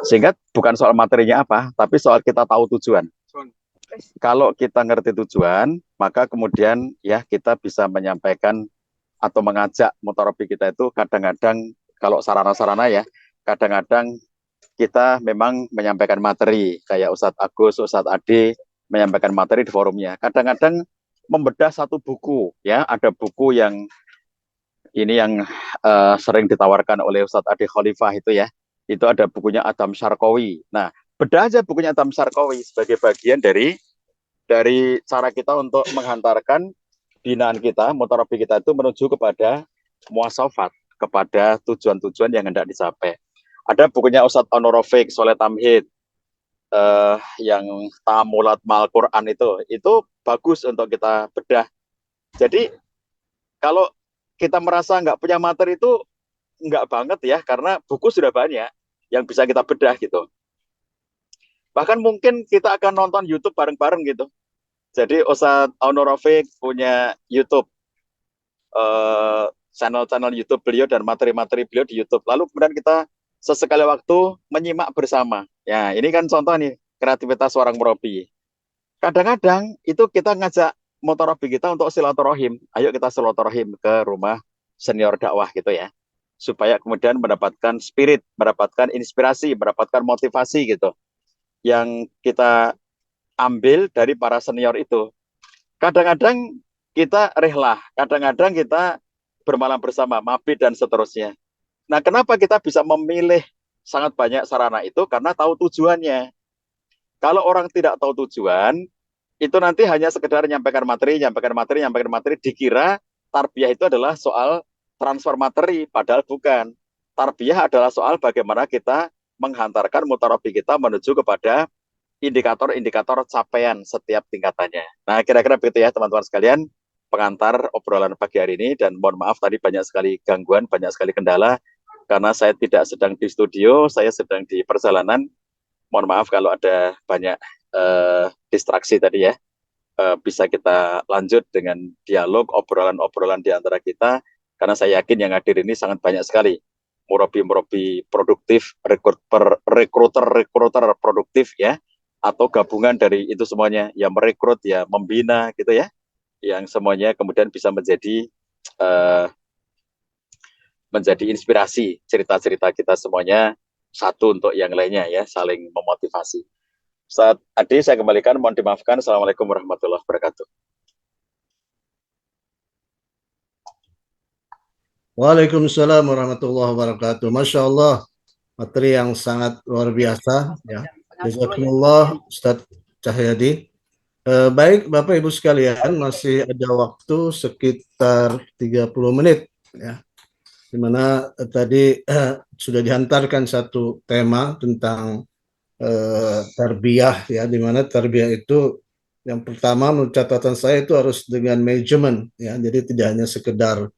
Sehingga bukan soal materinya apa, tapi soal kita tahu tujuan. Kalau kita ngerti tujuan, maka kemudian ya kita bisa menyampaikan atau mengajak mutarabi kita itu kadang-kadang kalau sarana-sarana ya, kadang-kadang kita memang menyampaikan materi kayak Ustadz Agus, Ustadz Ade menyampaikan materi di forumnya. Kadang-kadang membedah satu buku ya, ada buku yang ini yang sering ditawarkan oleh Ustadz Ade Khalifah itu ya. Itu ada bukunya Adam Syarqawi. Nah, bedah aja bukunya Adam Syarqawi sebagai bagian dari cara kita untuk menghantarkan binaan kita, mutarabi kita itu menuju kepada muasafat, kepada tujuan-tujuan yang hendak dicapai. Ada bukunya Ustadz Onorofiq, Soleh Tamhid, yang Ta'amulat Mal Quran itu bagus untuk kita bedah. Jadi kalau kita merasa nggak punya materi itu nggak banget ya, karena buku sudah banyak yang bisa kita bedah gitu. Bahkan mungkin kita akan nonton YouTube bareng-bareng gitu. Jadi Ustadz Aunur Rafiq punya YouTube, channel-channel YouTube beliau dan materi-materi beliau di YouTube. Lalu kemudian kita sesekali waktu menyimak bersama. Ya, ini kan contoh nih kreativitas seorang murabi. Kadang-kadang itu kita ngajak mutarabi kita untuk silaturahim. Ayo kita silaturahim ke rumah senior dakwah gitu ya. Supaya kemudian mendapatkan spirit, mendapatkan inspirasi, mendapatkan motivasi gitu. Yang kita ambil dari para senior itu. Kadang-kadang kita rehlah, kadang-kadang kita bermalam bersama, mabit dan seterusnya. Nah, kenapa kita bisa memilih sangat banyak sarana itu? Karena tahu tujuannya. Kalau orang tidak tahu tujuan, itu nanti hanya sekedar nyampaikan materi, nyampaikan materi, nyampaikan materi, dikira tarbiyah itu adalah soal transfer materi, padahal bukan. Tarbiyah adalah soal bagaimana kita menghantarkan mutarabi kita menuju kepada indikator-indikator capaian setiap tingkatannya. Nah, kira-kira begitu ya teman-teman sekalian, pengantar obrolan pagi hari ini, dan mohon maaf tadi banyak sekali gangguan, banyak sekali kendala, karena saya tidak sedang di studio, saya sedang di perjalanan. Mohon maaf kalau ada banyak distraksi tadi ya. Bisa kita lanjut dengan dialog, obrolan-obrolan di antara kita, karena saya yakin yang hadir ini sangat banyak sekali murabi-murabi produktif, rekruter produktif ya, atau gabungan dari itu semuanya, ya merekrut, ya membina gitu ya, yang semuanya kemudian bisa menjadi inspirasi cerita-cerita kita semuanya, satu untuk yang lainnya ya, saling memotivasi. Saat Adi saya kembalikan, mohon dimaafkan. Assalamualaikum warahmatullahi wabarakatuh. Waalaikumsalam warahmatullahi wabarakatuh. Masya Allah, materi yang sangat luar biasa. Ya. Jazakumullah Ustadz Cahyadi. Baik Bapak Ibu sekalian, masih ada waktu sekitar 30 menit. Ya. Di mana tadi sudah dihantarkan satu tema tentang tarbiyah, ya, di mana tarbiyah itu yang pertama menurut catatan saya itu harus dengan manajemen, ya, jadi tidak hanya sekedar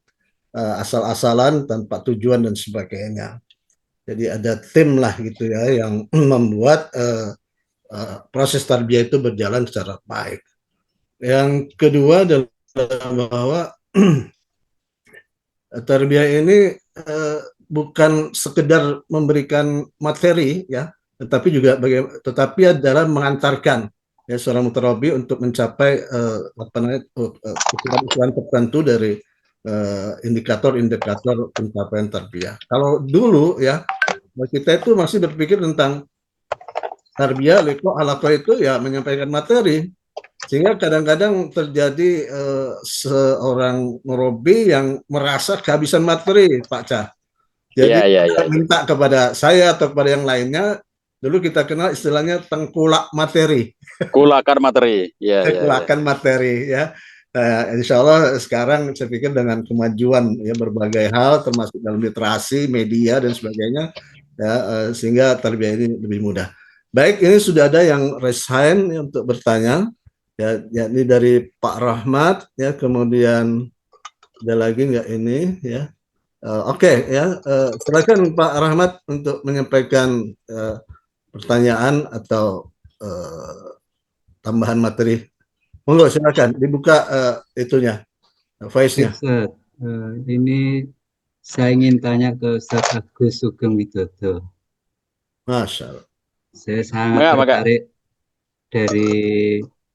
asal-asalan tanpa tujuan dan sebagainya. Jadi ada tim lah gitu ya yang membuat proses tarbiyah itu berjalan secara baik. Yang kedua adalah bahwa tarbiyah ini bukan sekedar memberikan materi ya, tetapi adalah mengantarkan ya seorang mutarabi untuk mencapai ukuran-ukuran tertentu dari indikator-indikator pencapaian tarbiyah. Kalau dulu ya kita itu masih berpikir tentang tarbiyah, leko, alaqah itu ya menyampaikan materi, sehingga kadang-kadang terjadi seorang murabi yang merasa kehabisan materi, Pak Cah. Jadi minta kepada saya atau kepada yang lainnya, dulu kita kenal istilahnya tengkulak materi. Kulakan materi, ya. Kulakan materi, ya. Nah, insya Allah sekarang saya pikir dengan kemajuan ya berbagai hal, termasuk dalam literasi, media dan sebagainya, ya, sehingga tarbiyah ini lebih mudah. Baik, ini sudah ada yang raise hand ya, untuk bertanya. Ya, yakni dari Pak Rahmat, ya, kemudian ada lagi nggak ini, ya. Oke, ya, silakan Pak Rahmat untuk menyampaikan pertanyaan atau tambahan materi. Monggo, silakan dibuka itunya, voice-nya. Ini saya ingin tanya ke Ustaz Agus Sugeng Widodo. Masya Allah. Saya sangat tertarik dari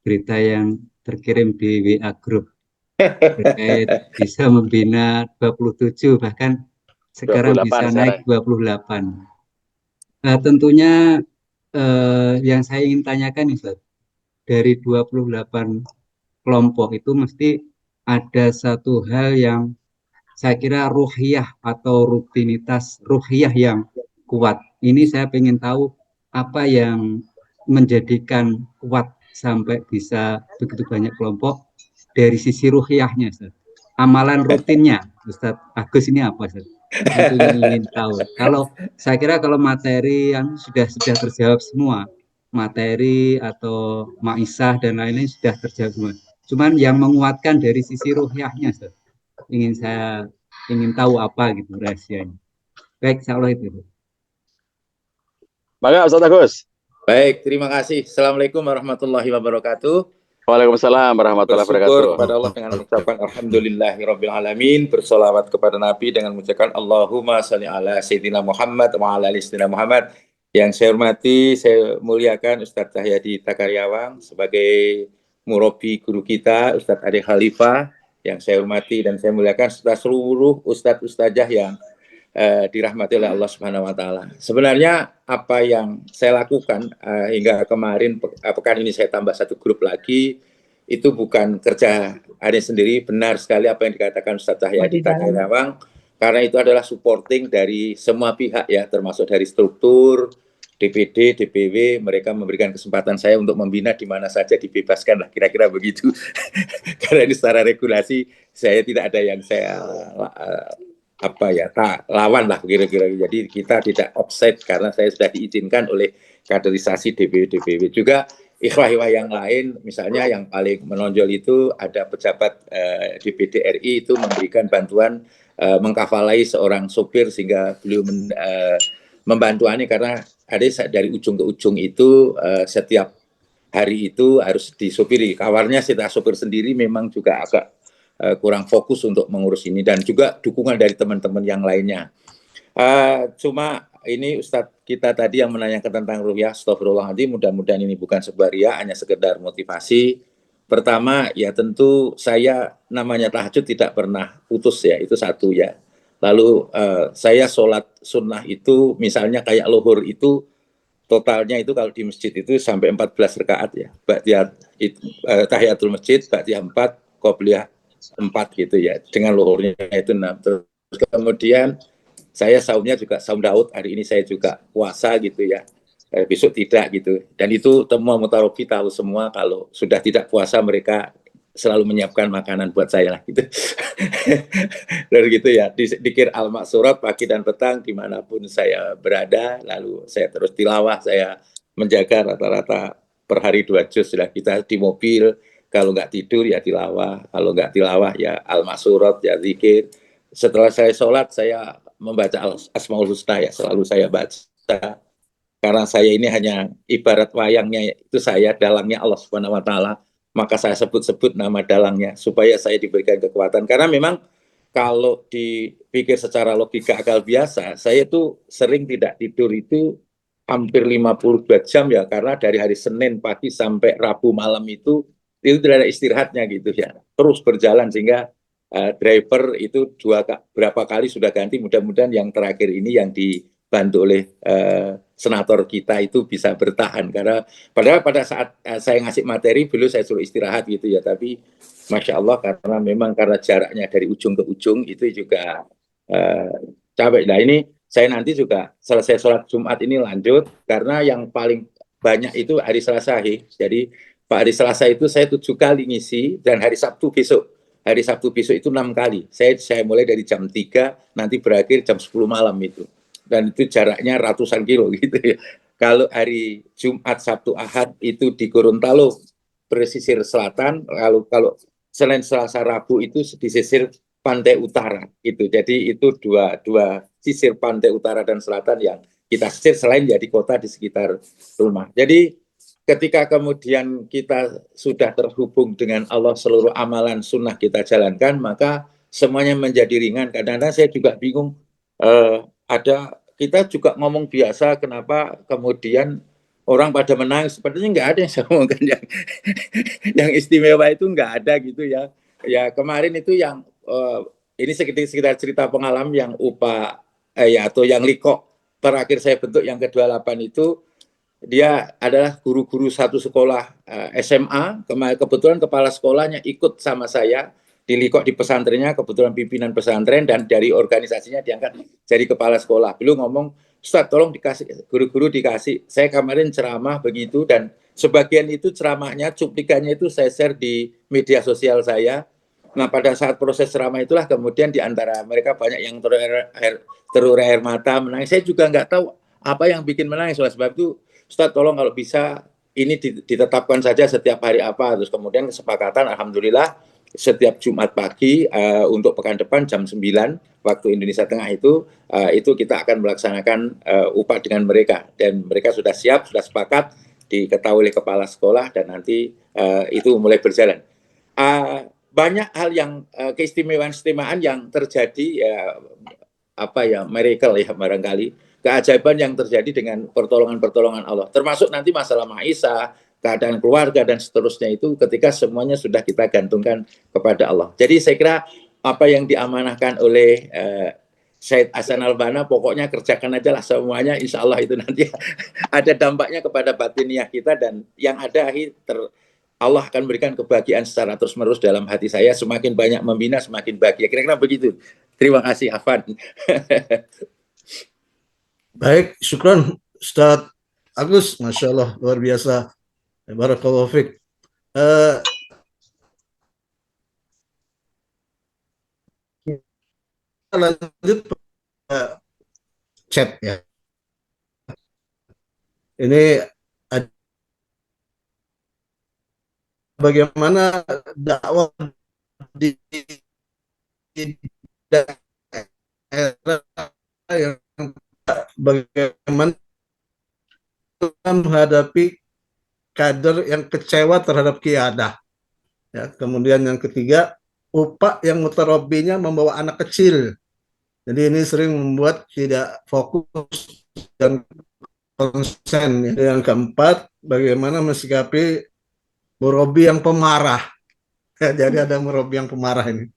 berita yang terkirim di WA Group terkait bisa membina 27, bahkan sekarang 28 bisa naik 28. Tentunya yang saya ingin tanyakan Ustaz, dari 28 kelompok itu mesti ada satu hal yang saya kira ruhiyah atau rutinitas ruhiyah yang kuat. Ini saya ingin tahu apa yang menjadikan kuat sampai bisa begitu banyak kelompok dari sisi ruhiyahnya, Ustaz. Amalan rutinnya, Ustaz Agus ini apa, Ustaz? Itu yang ingin tahu. Kalau saya kira kalau materi yang sudah terjawab semua, materi atau maisah dan lain-lain sudah terjawab semua. Cuman yang menguatkan dari sisi ruhiyahnya, Ustaz. Saya ingin tahu apa gitu rahasianya. Baik, insya Allah itu. Maka Ustaz Agus. Baik, terima kasih. Assalamualaikum warahmatullahi wabarakatuh. Waalaikumsalam warahmatullahi Bersyukur wabarakatuh. kepada Allah dengan mengucapkan Alhamdulillahirabbil alamin, bersolawat kepada Nabi dengan mengucapkan Allahumma sholli ala Sayyidina Muhammad wa ala ali Sayyidina Muhammad. Yang saya hormati, saya muliakan Ustadz Cahyadi Takaryawang sebagai murabi guru kita, Ustadz Ade Khalifah, yang saya hormati dan saya muliakan serta seluruh Ustadz Ustadzah yang dirahmati oleh Allah Subhanahu wa taala. Sebenarnya apa yang saya lakukan hingga kemarin pekan ini saya tambah satu grup lagi, itu bukan kerja Ade sendiri. Benar sekali apa yang dikatakan Ustadz Cahyadi Takaryawang, karena itu adalah supporting dari semua pihak ya, termasuk dari struktur DPD, DPW, mereka memberikan kesempatan saya untuk membina di mana saja dibebaskan lah, kira-kira begitu. Karena ini secara regulasi saya tidak ada yang saya lawan lah kira-kira. Jadi kita tidak offset karena saya sudah diizinkan oleh kaderisasi DPW. Juga ikhwah-ikhwah yang lain, misalnya yang paling menonjol itu ada pejabat DPD RI itu memberikan bantuan mengkafalai seorang sopir sehingga beliau membantu Ani, karena ada dari ujung ke ujung itu setiap hari itu harus disopiri. Kawarnya setelah sopir sendiri memang juga agak kurang fokus untuk mengurus ini, dan juga dukungan dari teman-teman yang lainnya. Cuma ini Ustadz kita tadi yang menanyakan tentang ruhyah, astagfirullahaladzim, mudah-mudahan ini bukan sebuah riya, hanya sekedar motivasi. Pertama ya tentu saya namanya tahajud tidak pernah putus ya, itu satu ya. Lalu saya sholat sunnah itu misalnya kayak lohur itu totalnya itu kalau di masjid itu sampai 14 rakaat ya. Ba'diyah tahiyatul masjid, ba'diyah 4, qobliyah 4 gitu ya, dengan luhurnya itu 6. Terus kemudian saya saumnya juga saum Daud, hari ini saya juga puasa gitu ya, besok tidak gitu. Dan itu semua mutarobi tahu semua, kalau sudah tidak puasa mereka selalu menyiapkan makanan buat saya lah gitu. Dan gitu ya, dikir al-maksurat pagi dan petang dimanapun saya berada, lalu saya terus tilawah, saya menjaga rata-rata per hari 2 juz sudah. Kita di mobil kalau nggak tidur ya tilawah, kalau nggak tilawah ya al-maksurat, ya zikir. Setelah saya sholat saya membaca Asmaul Husna ya, selalu saya baca. Karena saya ini hanya ibarat wayangnya, itu saya dalangnya Allah Subhanahu wa taala, maka saya sebut-sebut nama dalangnya supaya saya diberikan kekuatan. Karena memang kalau dipikir secara logika akal biasa, saya tuh sering tidak tidur itu hampir 52 jam ya, karena dari hari Senin pagi sampai Rabu malam itu tidak ada istirahatnya gitu ya, terus berjalan, sehingga driver itu berapa kali sudah ganti. Mudah-mudahan yang terakhir ini yang dibantu oleh senator kita itu bisa bertahan, karena padahal pada saat saya ngasih materi beliau saya suruh istirahat gitu ya, tapi Masya Allah karena memang karena jaraknya dari ujung ke ujung itu juga capek. Nah ini saya nanti juga selesai sholat Jumat ini lanjut, karena yang paling banyak itu hari Selasa. Jadi Pak hari Selasa itu saya 7 kali ngisi, dan hari Sabtu besok itu 6 kali. Saya mulai dari jam 3 nanti berakhir jam 10 malam itu. Dan itu jaraknya ratusan kilo gitu ya. Kalau hari Jumat, Sabtu, Ahad itu di Gorontalo pesisir selatan, kalau selain Selasa, Rabu itu di sisir pantai utara itu. Jadi itu dua sisir pantai utara dan selatan yang kita sisir, selain ya di kota di sekitar rumah. Jadi ketika kemudian kita sudah terhubung dengan Allah, seluruh amalan sunnah kita jalankan, maka semuanya menjadi ringan. Kadang-kadang saya juga bingung, kita juga ngomong biasa, kenapa kemudian orang pada menangis? Sepertinya nggak ada yang saya ngomongkan yang istimewa itu nggak ada gitu ya. Ya kemarin itu yang ini sekitar cerita pengalaman yang atau yang Liko terakhir saya bentuk yang ke-28 itu, dia adalah guru-guru satu sekolah SMA. Kebetulan kepala sekolahnya ikut sama saya di Likok di pesantrennya, kebetulan pimpinan pesantren, dan dari organisasinya diangkat jadi kepala sekolah. Beliau ngomong, Ustadz tolong dikasih, guru-guru dikasih. Saya kemarin ceramah begitu, dan sebagian itu ceramahnya, cuplikannya itu saya share di media sosial saya. Nah pada saat proses ceramah itulah kemudian di antara mereka banyak yang terus air mata, menangis. Saya juga nggak tahu apa yang bikin menangis. Oleh sebab itu, Ustadz tolong kalau bisa ini ditetapkan saja setiap hari apa. Terus kemudian kesepakatan, alhamdulillah setiap Jumat pagi untuk pekan depan jam 9 waktu Indonesia Tengah itu kita akan melaksanakan upah dengan mereka, dan mereka sudah siap, sudah sepakat, diketahui oleh kepala sekolah, dan nanti itu mulai berjalan. Banyak hal yang keistimewaan yang terjadi, miracle ya, barangkali keajaiban yang terjadi dengan pertolongan Allah, termasuk nanti masalah Maisha, keadaan keluarga dan seterusnya, itu ketika semuanya sudah kita gantungkan kepada Allah. Jadi saya kira apa yang diamanahkan oleh Syed Hasan Albana, pokoknya kerjakan aja lah semuanya, insya Allah itu nanti ada dampaknya kepada batiniah kita, dan yang ada Allah akan berikan kebahagiaan secara terus-menerus dalam hati saya. Semakin banyak membina, semakin bahagia. Kira-kira begitu. Terima kasih, Afan. Baik, syukran Ustaz Agus, Masya Allah, luar biasa. Barakallahu fiik. Kita lanjut chat ya. Ini bagaimana dakwah di daerah yang bagaimana menghadapi kader yang kecewa terhadap qiyadah. Ya, kemudian yang ketiga, upah yang mutarabbinya membawa anak kecil. Jadi ini sering membuat tidak fokus dan konsen. Yang keempat, bagaimana mensikapi murabbi yang pemarah. Ya, jadi ada murabbi yang pemarah ini.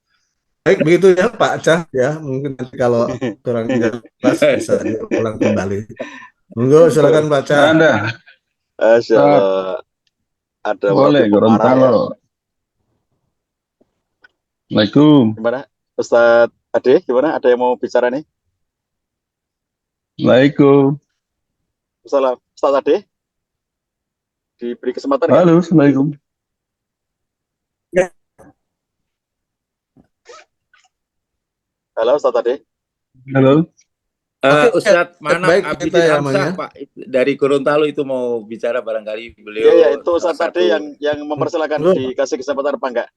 Baik, begitu ya Pak Cah ya. Mungkin nanti kalau kurang jelas bisa diulang kembali. Monggo silakan Pak Cah. Ada boleh Gorontalo. Assalamualaikum. Gimana Ustadz Ade, gimana, ada yang mau bicara nih? Assalamualaikum. Ustadz Ade, diberi kesempatan. Halo, Assalamualaikum. Ya. Halo Ustadz Ade. Halo. Ustadz Manaf baik, Abidin kita Hamzah, namanya. Pak, dari Gorontalo itu mau bicara, barangkali beliau. Iya, itu Ustadz Ade yang mempersilahkan, dikasih kesempatan apa enggak?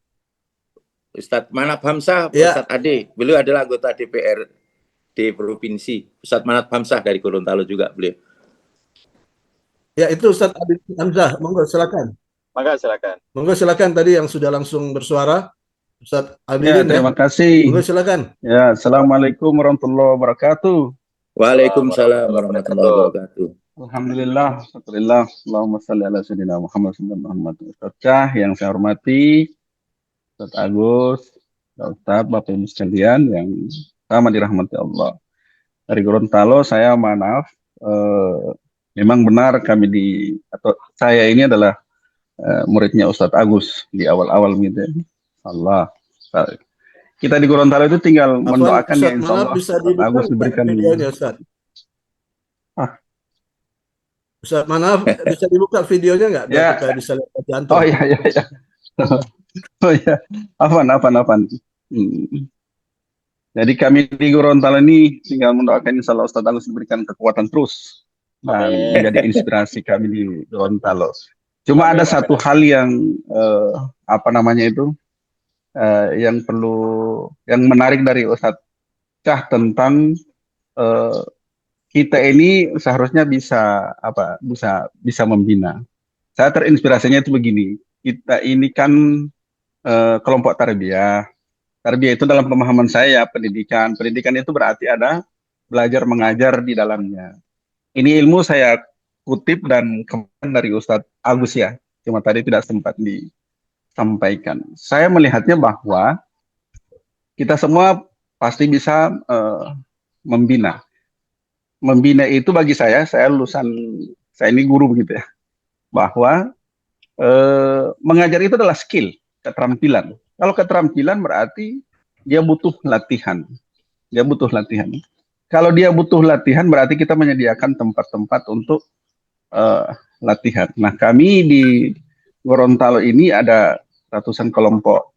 Ustadz Manaf Hamzah, Ya. Ustadz Ade, beliau adalah anggota DPR di provinsi. Ustadz Manaf Hamzah dari Gorontalo juga beliau. Ya, itu Ustadz Abidin Hamzah. Monggo silakan. Maka silakan. Monggo silakan, tadi yang sudah langsung bersuara Ustadz Ya, Abidin ya. terima kasih. Monggo silakan. Ya, Assalamualaikum warahmatullahi wabarakatuh. Waalaikumsalam warahmatullahi wabarakatuh. Alhamdulillah, alhamdulillah. Allahumma salli ala sayyidina Muhammad sallallahu alaihi wasallam. Ustaz Cah yang saya hormati, Ustaz Agus, Ustaz, Bapak Ibu sekalian yang sama dirahmati Allah. Dari Gorontalo, saya Manaf. Memang benar saya ini adalah muridnya Ustaz Agus di awal-awal gitu. Allah. Kita di Gorontalo itu tinggal mendoakan ya, insya Allah bisa Ustaz Agus diberikan videonya, Ustaz. Ustaz Manaf, bisa dibuka videonya nggak? Ya. Kita bisa lihat jantung. Oh iya. Oh iya, apaan. Jadi kami di Gorontalo ini tinggal mendoakan insya Allah Ustaz Agus diberikan kekuatan terus dan menjadi inspirasi kami di Gorontalo. Cuma ada satu hal yang yang menarik dari Ustaz Cah tentang kita ini seharusnya bisa membina. Saya terinspirasinya itu begini. Kita ini kan kelompok tarbiyah. Tarbiyah itu dalam pemahaman saya pendidikan. Pendidikan itu berarti ada belajar mengajar di dalamnya. Ini ilmu saya kutip dan kemarin dari Ustadz Agus ya. Cuma tadi tidak sempat disampaikan. Saya melihatnya bahwa kita semua pasti bisa membina. Membina itu bagi saya lulusan, saya ini guru begitu ya. Bahwa mengajar itu adalah skill, keterampilan. Kalau keterampilan berarti dia butuh latihan. Kalau dia butuh latihan berarti kita menyediakan tempat-tempat untuk latihan. Nah, kami di Gorontalo ini ada ratusan kelompok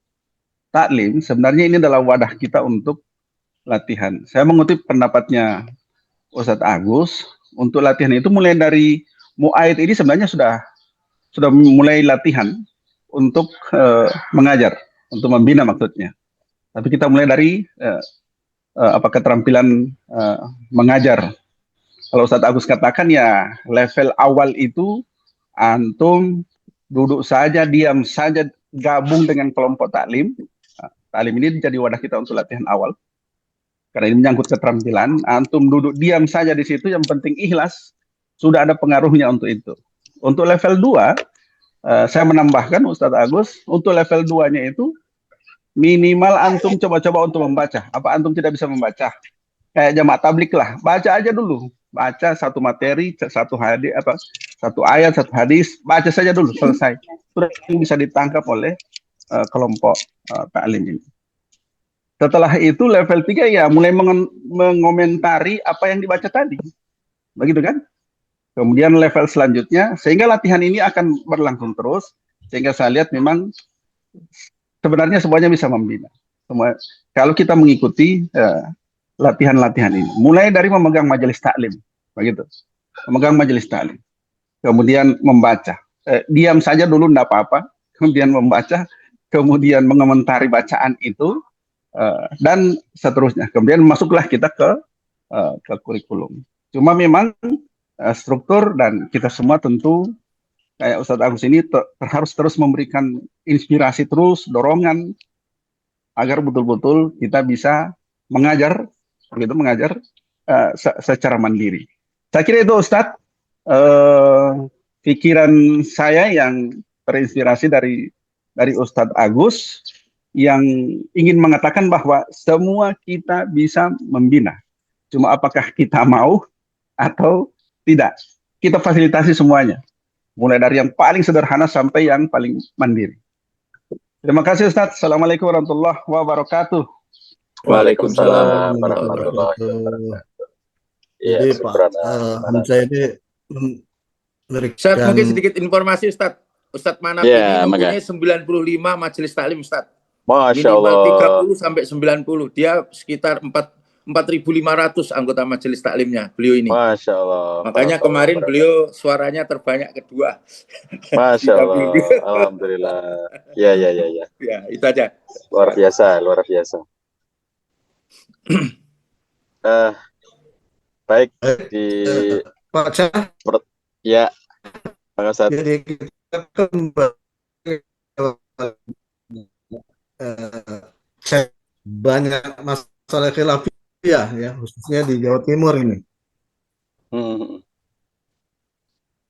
taklim. Sebenarnya ini adalah wadah kita untuk latihan. Saya mengutip pendapatnya Ustadz Agus, untuk latihan itu mulai dari mu'aid ini sebenarnya sudah mulai latihan untuk mengajar. untuk membina maksudnya. Tapi kita mulai dari keterampilan mengajar. Kalau Ustadz Agus katakan ya level awal itu antum duduk saja, diam saja, gabung dengan kelompok taklim. Taklim ini jadi wadah kita untuk latihan awal. Karena ini menyangkut keterampilan, antum duduk diam saja di situ, yang penting ikhlas, sudah ada pengaruhnya untuk itu. Untuk level 2, saya menambahkan Ustadz Agus, untuk level 2-nya itu, minimal antum coba-coba untuk membaca. Apa antum tidak bisa membaca? Kayak jamaah tablik lah, baca aja dulu. Baca satu materi, satu hadis, satu ayat, satu hadis, baca saja dulu, selesai. Sudah bisa ditangkap oleh kelompok taklim ini. Setelah itu level 3 ya mulai mengomentari apa yang dibaca tadi. Begitu kan? Kemudian level selanjutnya, sehingga latihan ini akan berlangsung terus, sehingga saya lihat memang sebenarnya semuanya bisa membina. Kalau kita mengikuti latihan-latihan ini, mulai dari memegang majelis taklim, begitu, memegang majelis taklim, kemudian membaca, diam saja dulu tidak apa-apa, kemudian membaca, kemudian mengomentari bacaan itu, dan seterusnya. Kemudian masuklah kita ke kurikulum. Cuma memang struktur dan kita semua tentu kayak Ustadz Agus ini harus terus memberikan inspirasi terus, dorongan agar betul-betul kita bisa mengajar, begitu mengajar secara mandiri. Saya kira itu Ustadz, pikiran saya yang terinspirasi dari Ustadz Agus yang ingin mengatakan bahwa semua kita bisa membina. Cuma apakah kita mau atau tidak? Kita fasilitasi semuanya. Mulai dari yang paling sederhana sampai yang paling mandiri. Terima kasih Ustadz. Assalamualaikum warahmatullahi wabarakatuh. Waalaikumsalam warahmatullahi wabarakatuh. Jadi Pak Hamzah ini Ustadz, mungkin sedikit informasi Ustadz. Ustadz Manap ini mempunyai 95 majelis taklim Ustadz. Masya Allah. 30 sampai 90. Dia sekitar 4.500 anggota majelis taklimnya beliau ini. Masya Allah. Makanya kemarin beliau suaranya terbanyak kedua. Masya Allah. Alhamdulillah. Ya. Ya, itu aja. Luar biasa. Baik di Pak Cah. Ya, Pak Ustadz. Jadi kita kembali banyak masalah khilafiyah ya, khususnya di Jawa Timur ini.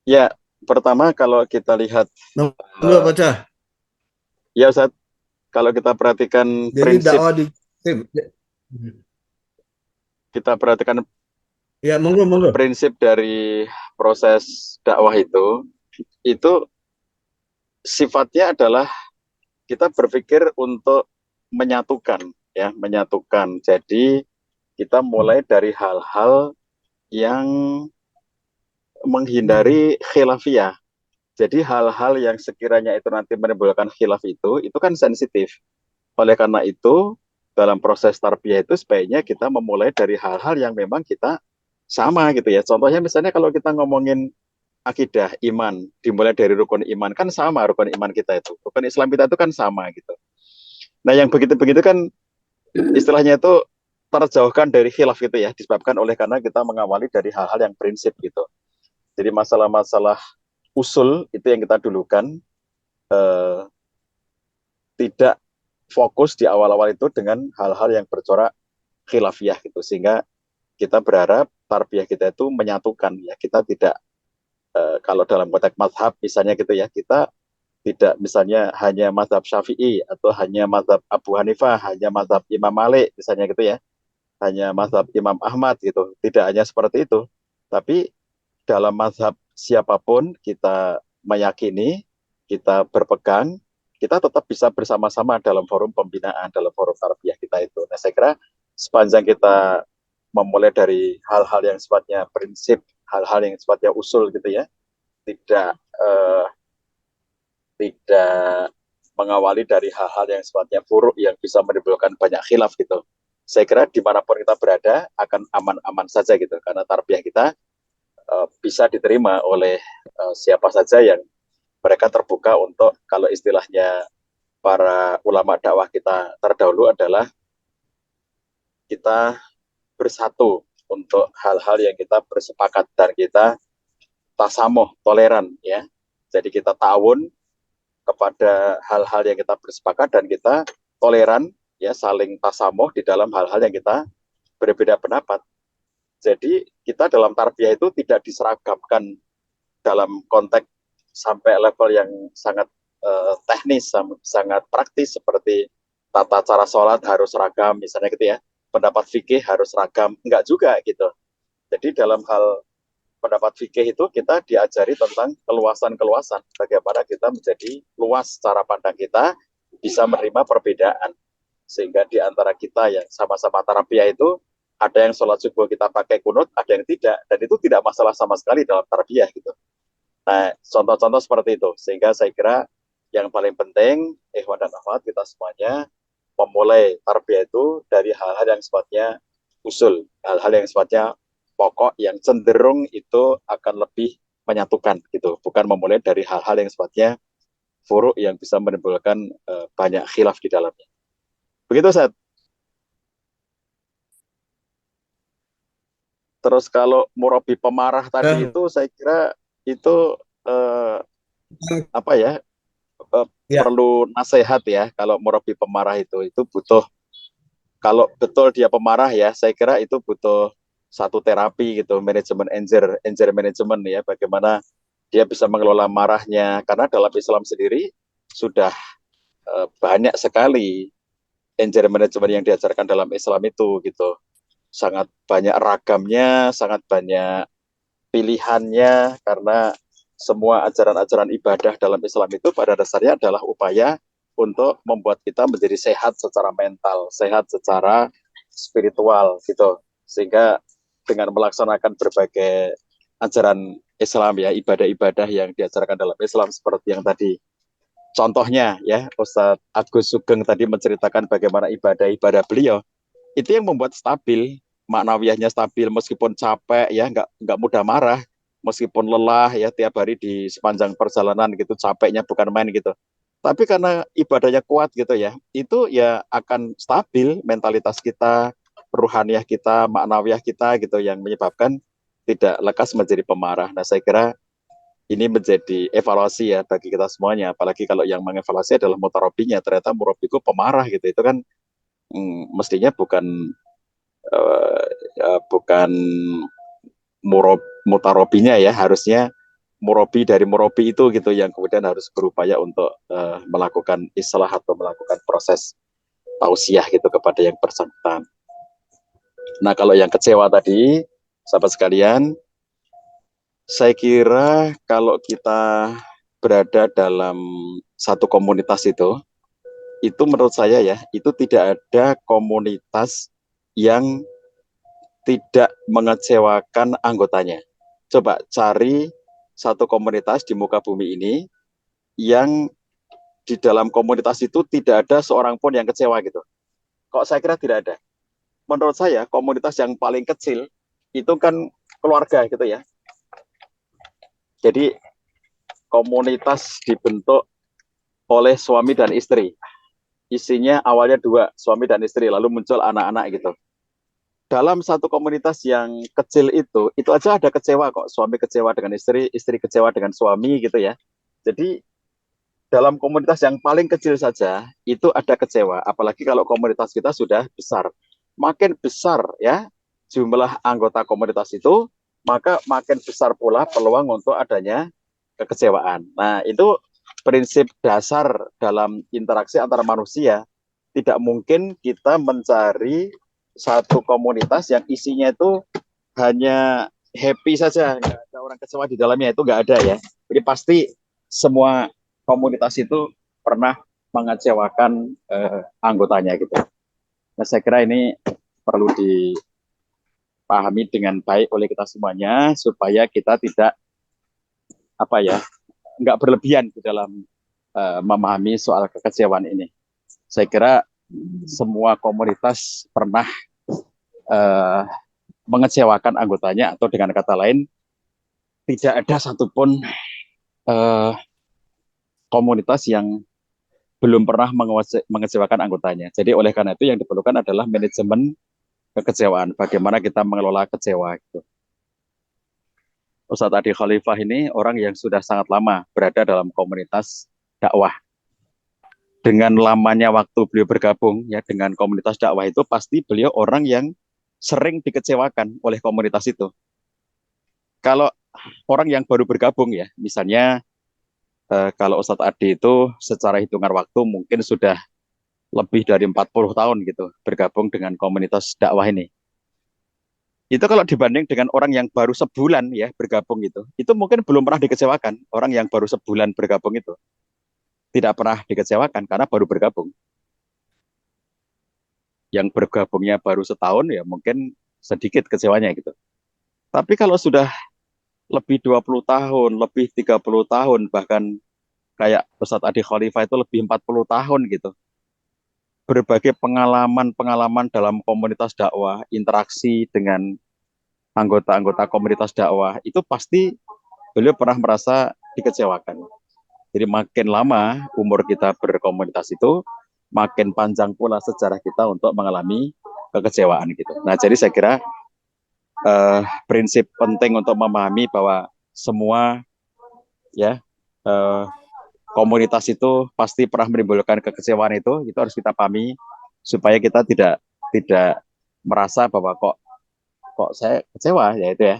Ya, pertama kalau kita lihat Enggak baca. Ya Ustadz, kalau kita perhatikan Jadi prinsip dakwah di kita perhatikan ya monggo. Prinsip dari proses dakwah itu sifatnya adalah kita berpikir untuk menyatukan. Jadi kita mulai dari hal-hal yang menghindari khilafiyah. Jadi hal-hal yang sekiranya itu nanti menimbulkan khilaf itu kan sensitif. Oleh karena itu dalam proses tarbiyah itu sebaiknya kita memulai dari hal-hal yang memang kita sama gitu ya. Contohnya misalnya kalau kita ngomongin akidah, iman, dimulai dari rukun iman, kan sama rukun iman kita itu. Rukun Islam kita itu kan sama gitu. Nah yang begitu-begitu kan istilahnya itu terjauhkan dari khilaf gitu ya, disebabkan oleh karena kita mengawali dari hal-hal yang prinsip gitu. Jadi masalah-masalah usul itu yang kita dulukan, tidak fokus di awal-awal itu dengan hal-hal yang bercorak khilafiyah gitu, sehingga kita berharap tarbiyah kita itu menyatukan ya. Kita tidak kalau dalam konteks mazhab misalnya gitu ya, kita tidak misalnya hanya mazhab Syafi'i atau hanya mazhab Abu Hanifah, hanya mazhab Imam Malik misalnya gitu ya, hanya mazhab Imam Ahmad gitu. Tidak hanya seperti itu, tapi dalam mazhab siapapun kita meyakini, kita berpegang, kita tetap bisa bersama-sama dalam forum pembinaan, dalam forum tarbiyah kita itu. Nah saya kira sepanjang kita memulai dari hal-hal yang sifatnya prinsip, hal-hal yang sifatnya usul gitu ya, tidak mengawali dari hal-hal yang sifatnya buruk yang bisa menimbulkan banyak khilaf gitu. Saya kira dimanapun kita berada akan aman-aman saja gitu, karena tarbiyah kita bisa diterima oleh siapa saja yang mereka terbuka untuk, kalau istilahnya para ulama dakwah kita terdahulu adalah kita bersatu untuk hal-hal yang kita bersepakat dan kita tasamuh, toleran ya. Jadi kita ta'awun kepada hal-hal yang kita bersepakat dan kita toleran ya, saling tasamuh di dalam hal-hal yang kita berbeda pendapat. Jadi kita dalam tarbiyah itu tidak diseragamkan dalam konteks sampai level yang sangat teknis, sangat praktis seperti tata cara sholat harus seragam misalnya gitu ya, pendapat fikih harus seragam, enggak juga gitu. Jadi dalam hal pendapat fikih itu kita diajari tentang keluasan-keluasan, bagaimana kita menjadi luas cara pandang kita, bisa menerima perbedaan, sehingga di antara kita yang sama-sama tarbiyah itu ada yang sholat subuh kita pakai kunut, ada yang tidak, dan itu tidak masalah sama sekali dalam tarbiyah gitu. Nah, contoh-contoh seperti itu, sehingga saya kira yang paling penting, ikhwan dan akhwat, kita semuanya memulai tarbiyah itu dari hal-hal yang sifatnya usul, hal-hal yang sifatnya pokok, yang cenderung itu akan lebih menyatukan gitu, bukan memulai dari hal-hal yang sifatnya furuk yang bisa menimbulkan banyak khilaf di dalamnya. Begitu, Ustaz. Terus kalau murabi pemarah tadi itu saya kira itu apa ya, perlu nasihat ya. Kalau murabi pemarah itu butuh, kalau betul dia pemarah ya, saya kira itu butuh satu terapi gitu, manajemen anger management ya, bagaimana dia bisa mengelola marahnya, karena dalam Islam sendiri sudah banyak sekali anger management yang diajarkan dalam Islam itu gitu. Sangat banyak ragamnya, sangat banyak pilihannya, karena semua ajaran-ajaran ibadah dalam Islam itu pada dasarnya adalah upaya untuk membuat kita menjadi sehat secara mental, sehat secara spiritual gitu. Sehingga dengan melaksanakan berbagai ajaran Islam ya, ibadah-ibadah yang diajarkan dalam Islam seperti yang tadi contohnya ya, Ustadz Agus Sugeng tadi menceritakan bagaimana ibadah-ibadah beliau, itu yang membuat stabil, maknawiyahnya stabil, meskipun capek ya, nggak mudah marah, meskipun lelah ya tiap hari di sepanjang perjalanan gitu, capeknya bukan main gitu. Tapi karena ibadahnya kuat gitu ya, itu ya akan stabil mentalitas kita, ruhaniyah kita, maknawiyah kita gitu, yang menyebabkan tidak lekas menjadi pemarah. Nah, saya kira ini menjadi evaluasi ya bagi kita semuanya, apalagi kalau yang mengevaluasi adalah mutarobinya, ternyata murabiku pemarah gitu, itu kan mestinya bukan mutarobinya ya, harusnya murabi dari murabi itu gitu, yang kemudian harus berupaya untuk melakukan islah atau melakukan proses tausiah gitu kepada yang bersangkutan. Nah, kalau yang kecewa tadi, sahabat sekalian, saya kira kalau kita berada dalam satu komunitas itu menurut saya ya, itu tidak ada komunitas yang tidak mengecewakan anggotanya. Coba cari satu komunitas di muka bumi ini yang di dalam komunitas itu tidak ada seorang pun yang kecewa gitu. Kok saya kira tidak ada. Menurut saya komunitas yang paling kecil itu kan keluarga gitu ya. Jadi komunitas dibentuk oleh suami dan istri. Isinya awalnya 2, suami dan istri, lalu muncul anak-anak gitu. Dalam satu komunitas yang kecil itu aja ada kecewa kok. Suami kecewa dengan istri, istri kecewa dengan suami gitu ya. Jadi dalam komunitas yang paling kecil saja itu ada kecewa. Apalagi kalau komunitas kita sudah besar. Makin besar ya jumlah anggota komunitas itu, maka makin besar pula peluang untuk adanya kekecewaan. Nah, itu prinsip dasar dalam interaksi antara manusia. Tidak mungkin kita mencari satu komunitas yang isinya itu hanya happy saja, nggak ada orang kecewa di dalamnya, itu nggak ada ya. Jadi pasti semua komunitas itu pernah mengecewakan anggotanya gitu. Nah, saya kira ini perlu dipahami dengan baik oleh kita semuanya supaya kita tidak nggak berlebihan di dalam memahami soal kekecewaan ini. Saya kira semua komunitas pernah mengecewakan anggotanya, atau dengan kata lain tidak ada satupun komunitas yang belum pernah mengecewakan anggotanya. Jadi oleh karena itu yang diperlukan adalah manajemen kekecewaan. Bagaimana kita mengelola kecewa gitu. Ustadz Adi Khalifah ini orang yang sudah sangat lama berada dalam komunitas dakwah. Dengan lamanya waktu beliau bergabung ya dengan komunitas dakwah itu, pasti beliau orang yang sering dikecewakan oleh komunitas itu. Kalau orang yang baru bergabung ya, misalnya kalau Ustadz Adi itu secara hitungan waktu mungkin sudah lebih dari 40 tahun gitu bergabung dengan komunitas dakwah ini. Itu kalau dibanding dengan orang yang baru sebulan ya bergabung itu mungkin belum pernah dikecewakan. Orang yang baru sebulan bergabung itu tidak pernah dikecewakan karena baru bergabung. Yang bergabungnya baru setahun ya mungkin sedikit kecewanya gitu. Tapi kalau sudah lebih 20 tahun, lebih 30 tahun, bahkan kayak Ustadz Adi Khalifah itu lebih 40 tahun gitu. Berbagai pengalaman-pengalaman dalam komunitas dakwah, interaksi dengan anggota-anggota komunitas dakwah, itu pasti beliau pernah merasa dikecewakan. Jadi makin lama umur kita berkomunitas itu, makin panjang pula sejarah kita untuk mengalami kekecewaan gitu. Nah, jadi saya kira prinsip penting untuk memahami bahwa semua ya komunitas itu pasti pernah menimbulkan kekecewaan itu harus kita pahami supaya kita tidak merasa bahwa kok saya kecewa ya itu ya.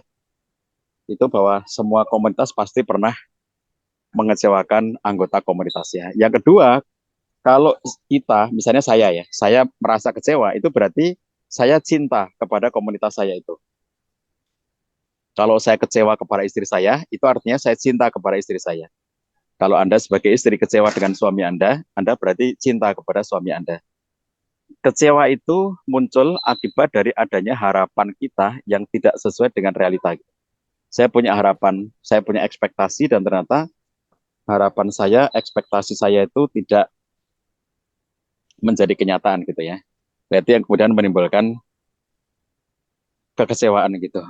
Itu bahwa semua komunitas pasti pernah mengecewakan anggota komunitasnya. Yang kedua, kalau kita misalnya saya merasa kecewa, itu berarti saya cinta kepada komunitas saya itu. Kalau saya kecewa kepada istri saya, itu artinya saya cinta kepada istri saya. Kalau Anda sebagai istri kecewa dengan suami Anda berarti cinta kepada suami Anda. Kecewa itu muncul akibat dari adanya harapan kita yang tidak sesuai dengan realita. Saya punya harapan, saya punya ekspektasi, dan ternyata harapan saya, ekspektasi saya itu tidak menjadi kenyataan gitu ya. Berarti yang kemudian menimbulkan kekecewaan gitu.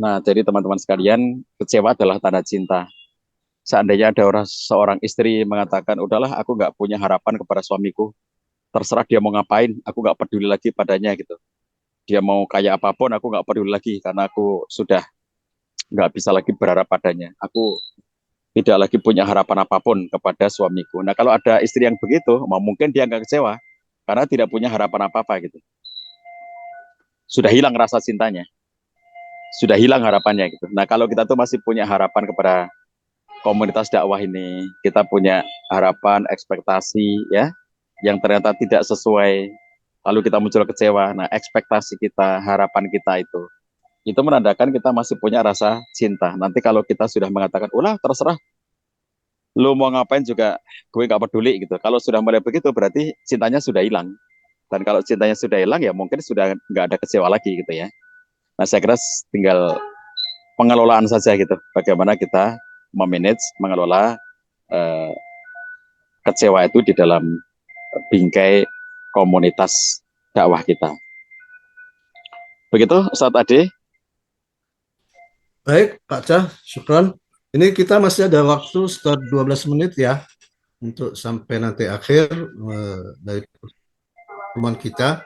Nah, jadi teman-teman sekalian, kecewa adalah tanda cinta. Seandainya ada seorang istri mengatakan, udahlah aku nggak punya harapan kepada suamiku, terserah dia mau ngapain, aku nggak peduli lagi padanya gitu. Dia mau kayak apapun, aku nggak peduli lagi karena aku sudah nggak bisa lagi berharap padanya. Aku tidak lagi punya harapan apapun kepada suamiku. Nah, kalau ada istri yang begitu, mungkin dia nggak kecewa karena tidak punya harapan apa-apa gitu. Sudah hilang rasa cintanya, sudah hilang harapannya gitu. Nah, kalau kita tuh masih punya harapan kepada komunitas dakwah ini, kita punya harapan, ekspektasi ya, yang ternyata tidak sesuai, lalu kita muncul kecewa. Nah, ekspektasi kita, harapan kita itu menandakan kita masih punya rasa cinta. Nanti kalau kita sudah mengatakan, ulah terserah, lu mau ngapain juga gue gak peduli gitu. Kalau sudah mulai begitu berarti cintanya sudah hilang. Dan kalau cintanya sudah hilang ya mungkin sudah nggak ada kecewa lagi gitu ya. Nah, saya kira tinggal pengelolaan saja gitu. Bagaimana kita memanage, mengelola kecewa itu di dalam bingkai komunitas dakwah kita. Begitu Ustadz Ade. Baik, Pak Cah, syukron. Ini kita masih ada waktu sekitar 12 menit ya untuk sampai nanti akhir dari pertemuan kita.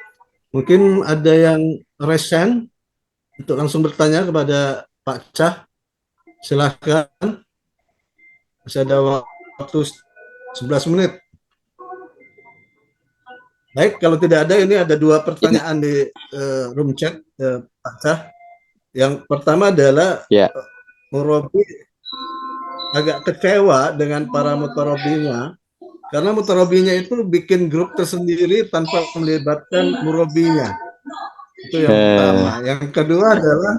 Mungkin ada yang resen untuk langsung bertanya kepada Pak Cah. Silahkan. Masih ada waktu 11 menit. Baik, kalau tidak ada, ini ada dua pertanyaan di room chat Pak Cah. Yang pertama adalah Murabi agak kecewa dengan para mutarabinya karena mutarabinya itu bikin grup tersendiri tanpa melibatkan murabinya. Itu yang pertama. Yang kedua adalah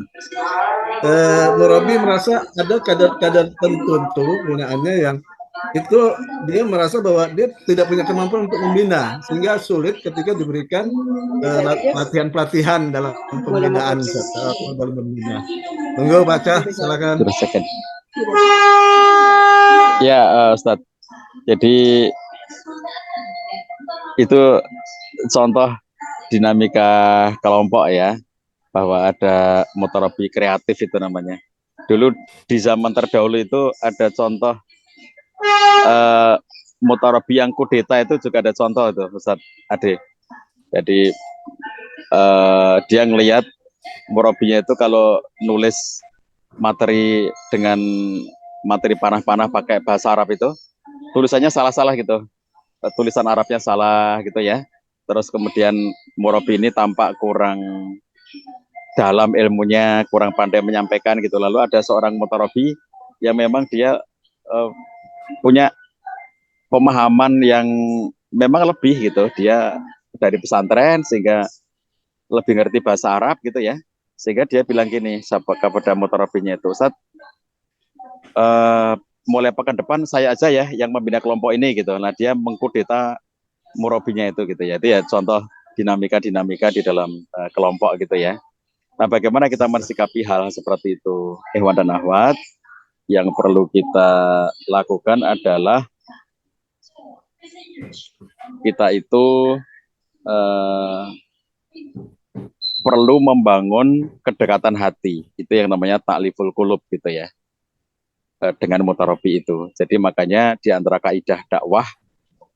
Murabi merasa ada kadar-kadar tertentu binaannya yang itu dia merasa bahwa dia tidak punya kemampuan untuk membina, sehingga sulit ketika diberikan pelatihan-pelatihan dalam pembinaan dalam membina. Tunggu baca, silakan. Ya, Ustadz. Jadi itu contoh dinamika kelompok ya, bahwa ada mutarabi kreatif itu namanya. Dulu di zaman terdahulu itu ada contoh mutarabi yang kudeta itu juga ada contoh itu Ustaz Ade. Jadi dia ngelihat murabinya itu kalau nulis materi dengan materi panah-panah pakai bahasa Arab itu tulisannya salah-salah gitu, tulisan Arabnya salah gitu ya. Terus kemudian murabi ini tampak kurang dalam ilmunya, kurang pandai menyampaikan gitu. Lalu ada seorang mutarabi yang memang dia punya pemahaman yang memang lebih gitu. Dia dari pesantren sehingga lebih ngerti bahasa Arab gitu ya. Sehingga dia bilang gini kepada mutarabinya itu, Ustaz, mulai pekan depan saya aja ya yang membina kelompok ini gitu. Nah dia mengkudeta murabinya itu gitu ya. Itu ya contoh dinamika-dinamika di dalam kelompok gitu ya. Nah bagaimana kita mensikapi hal seperti itu, ikhwan dan akhwat? Yang perlu kita lakukan adalah kita itu perlu membangun kedekatan hati. Itu yang namanya ta'liful qulub gitu ya, dengan mutarabi itu. Jadi makanya di antara kaidah dakwah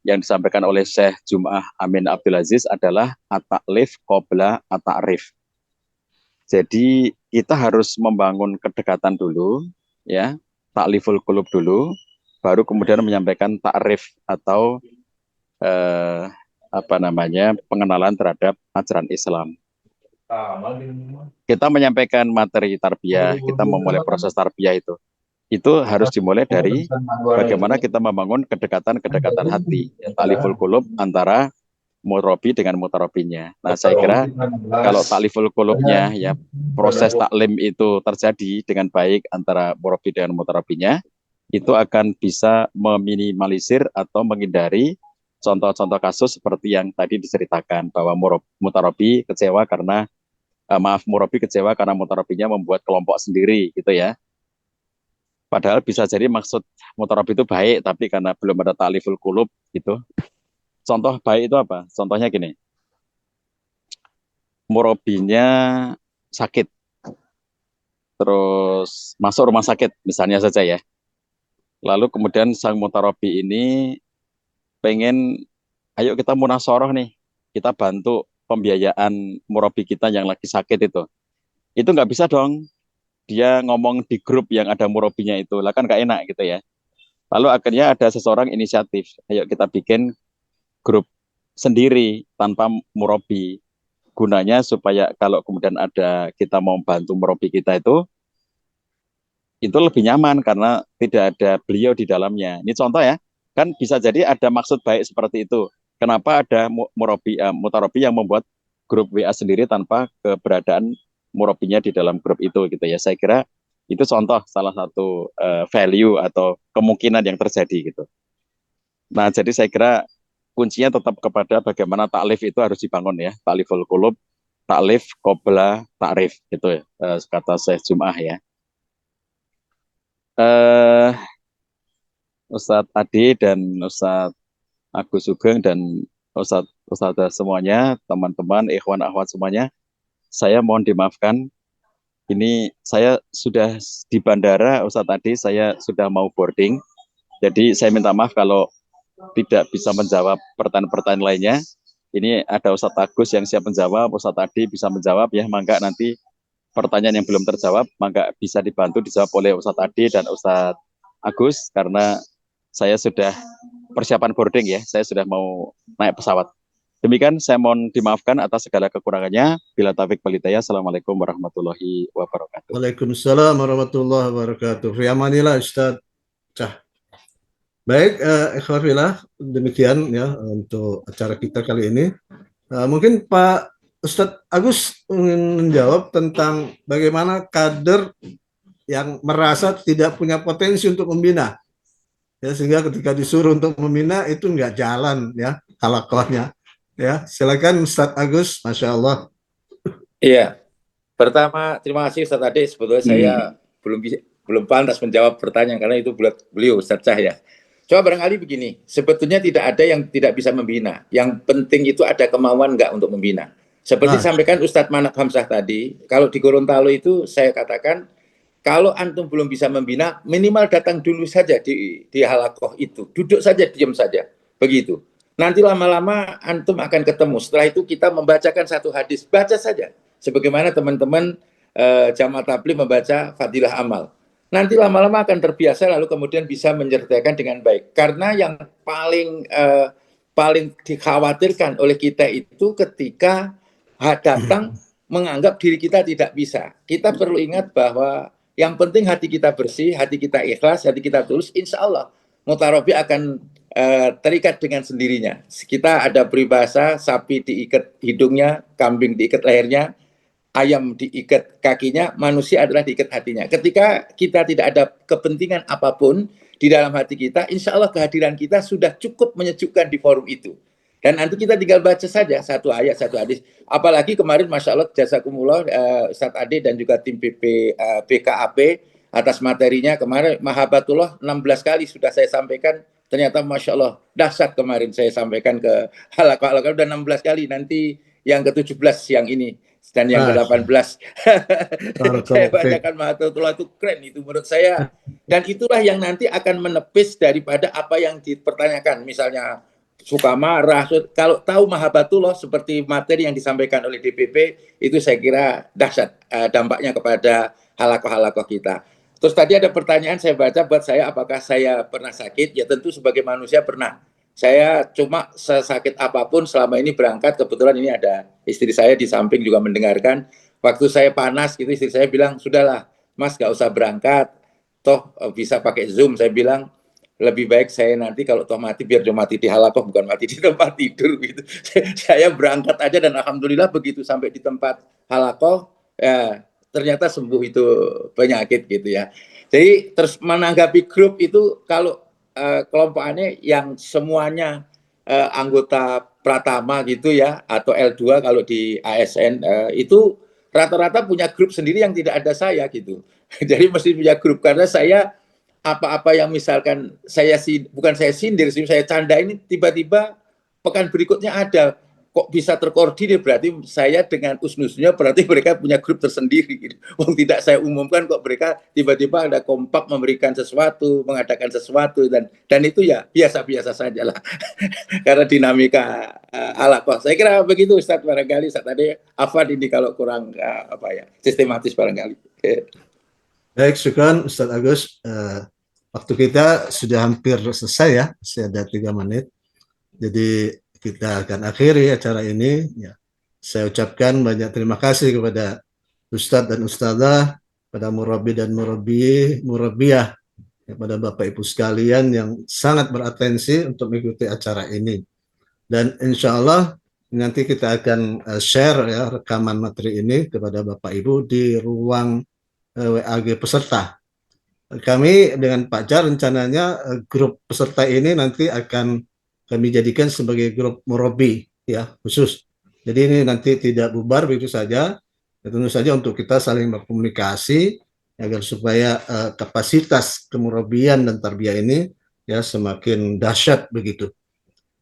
yang disampaikan oleh Syekh Jum'ah Amin Abdul Aziz adalah at-ta'lif qabla at-ta'rif. Jadi kita harus membangun kedekatan dulu ya, ta'liful qulub dulu, baru kemudian menyampaikan ta'rif atau pengenalan terhadap ajaran Islam. Kita menyampaikan materi tarbiyah, kita memulai proses tarbiyah itu harus dimulai dari bagaimana kita membangun kedekatan hati, ta'liful qulub antara mutarabi dengan mutarabinya. Nah saya kira kalau ta'liful qulubnya ya, proses taklim itu terjadi dengan baik antara mutarabi dengan mutarabinya, itu akan bisa meminimalisir atau menghindari contoh-contoh kasus seperti yang tadi diceritakan bahwa mutarabi kecewa karena murabi kecewa karena mutarabinya membuat kelompok sendiri gitu ya. Padahal bisa jadi maksud mutarabi itu baik, tapi karena belum ada ta'liful qulub gitu. Contoh baik itu apa? Contohnya gini, murabinya sakit, terus masuk rumah sakit misalnya saja ya. Lalu kemudian sang mutarabi ini pengen, ayo kita munasoroh nih, kita bantu pembiayaan murabi kita yang lagi sakit itu nggak bisa dong dia ngomong di grup yang ada murabinya itu, lah kan nggak enak gitu ya. Lalu akhirnya ada seseorang inisiatif, ayo kita bikin grup sendiri tanpa murabi, gunanya supaya kalau kemudian ada kita mau bantu murabi kita itu lebih nyaman karena tidak ada beliau di dalamnya. Ini contoh ya, kan bisa jadi ada maksud baik seperti itu. Kenapa ada mutarabi yang membuat grup WA sendiri tanpa keberadaan murabinya di dalam grup itu gitu ya. Saya kira itu contoh salah satu value atau kemungkinan yang terjadi gitu. Nah, jadi saya kira kuncinya tetap kepada bagaimana ta'lif itu harus dibangun ya. Ta'liful qulub, ta'lif qabla ta'rif gitu ya, kata Syekh Jum'ah ya. Ustadz Adi dan Ustadz Agus Sugeng dan Ustadz semuanya, teman-teman, ikhwan akhwat semuanya, saya mohon dimaafkan. Ini saya sudah di bandara, Ustadz Adi, saya sudah mau boarding. Jadi saya minta maaf kalau tidak bisa menjawab pertanyaan-pertanyaan lainnya. Ini ada Ustadz Agus yang siap menjawab, Ustadz Adi bisa menjawab ya, mangga nanti pertanyaan yang belum terjawab, mangga bisa dibantu dijawab oleh Ustadz Adi dan Ustadz Agus, karena saya sudah persiapan boarding ya, saya sudah mau naik pesawat. Demikian, saya mohon dimaafkan atas segala kekurangannya. Bila taufik wal hidayah. Assalamualaikum warahmatullahi wabarakatuh. Waalaikumsalam warahmatullahi wabarakatuh. Fi amanillah Ustaz Cah. Baik, ikhwafillah, demikian ya untuk acara kita kali ini. Mungkin Pak Ustadz Agus ingin menjawab tentang bagaimana kader yang merasa tidak punya potensi untuk membina. Ya, sehingga ketika disuruh untuk membina itu nggak jalan ya halakohnya. Ya, silakan Ustadz Agus, Masya Allah. Iya, pertama terima kasih Ustadz Ade. Sebetulnya saya belum pantas menjawab pertanyaan karena itu buat beliau Ustadz Cah ya. Coba barangkali begini, sebetulnya tidak ada yang tidak bisa membina. Yang penting itu ada kemauan nggak untuk membina. Seperti disampaikan Ustadz Manap Hamzah tadi, kalau di Gorontalo itu saya katakan kalau antum belum bisa membina, minimal datang dulu saja di halakoh itu. Duduk saja, diam saja. Begitu. Nanti lama-lama antum akan ketemu. Setelah itu kita membacakan satu hadis. Baca saja. Sebagaimana teman-teman jamaah tabligh membaca Fadilah Amal. Nanti lama-lama akan terbiasa, lalu kemudian bisa menyertakan dengan baik. Karena yang paling dikhawatirkan oleh kita itu ketika datang menganggap diri kita tidak bisa. Kita perlu ingat bahwa yang penting hati kita bersih, hati kita ikhlas, hati kita tulus, insya Allah mutarobi akan terikat dengan sendirinya. Kita ada peribahasa, sapi diikat hidungnya, kambing diikat lehernya, ayam diikat kakinya, manusia adalah diikat hatinya. Ketika kita tidak ada kepentingan apapun di dalam hati kita, insya Allah kehadiran kita sudah cukup menyejukkan di forum itu. Dan nanti kita tinggal baca saja satu ayat, satu hadis. Apalagi kemarin, Masya Allah, jazakumullah, Ustadz Ade dan juga tim BKAP atas materinya. Kemarin Mahabbatullah 16 kali sudah saya sampaikan. Ternyata Masya Allah, dahsyat kemarin saya sampaikan ke halaqah-halaqah udah 16 kali. Nanti yang ke-17 yang ini. Dan yang ke-18. Saya bacakan Mahabbatullah itu keren itu menurut saya. Dan itulah yang nanti akan menepis daripada apa yang dipertanyakan. Misalnya, suka marah, kalau tahu Mahabbatullah seperti materi yang disampaikan oleh DPP, itu saya kira dahsyat dampaknya kepada halaqah-halaqah kita. Terus tadi ada pertanyaan saya baca buat saya, apakah saya pernah sakit? Ya tentu sebagai manusia pernah. Saya cuma sesakit apapun selama ini berangkat, kebetulan ini ada istri saya di samping juga mendengarkan. Waktu saya panas gitu, istri saya bilang, sudahlah Mas gak usah berangkat, toh bisa pakai Zoom. Saya bilang, lebih baik saya nanti kalau toh mati biar cuma mati di halaqah bukan mati di tempat tidur gitu. Saya berangkat aja dan alhamdulillah begitu sampai di tempat halaqah ya ternyata sembuh itu penyakit gitu ya. Jadi terus menanggapi grup itu kalau kelompokannya yang semuanya anggota Pratama gitu ya atau L2 kalau di ASN itu rata-rata punya grup sendiri yang tidak ada saya gitu. Jadi mesti punya grup karena saya apa-apa yang misalkan bukan saya sindir, saya canda ini tiba-tiba pekan berikutnya ada kok bisa terkoordinir berarti saya dengan usnusnya berarti mereka punya grup tersendiri gitu. Tidak saya umumkan kok mereka tiba-tiba ada kompak memberikan sesuatu, mengadakan sesuatu dan itu ya biasa-biasa saja lah karena dinamika halaqah. Saya kira begitu Ustadz barangkali Ustadz tadi Afwan ini kalau kurang sistematis barangkali. Baik, syukran Ustadz Agus. Waktu kita sudah hampir selesai ya, masih ada 3 menit. Jadi kita akan akhiri acara ini. Ya. Saya ucapkan banyak terima kasih kepada Ustadz dan Ustadzah, pada murabi dan murabiyah, kepada Bapak Ibu sekalian yang sangat beratensi untuk mengikuti acara ini. Dan insya Allah nanti kita akan share ya rekaman materi ini kepada Bapak Ibu di ruang WAG peserta. Kami dengan Pak Jar rencananya grup peserta ini nanti akan kami jadikan sebagai grup murabi ya khusus. Jadi ini nanti tidak bubar begitu saja. Ya, tentu saja untuk kita saling berkomunikasi agar supaya kapasitas kemurabian dan tarbiyah ini ya semakin dahsyat begitu.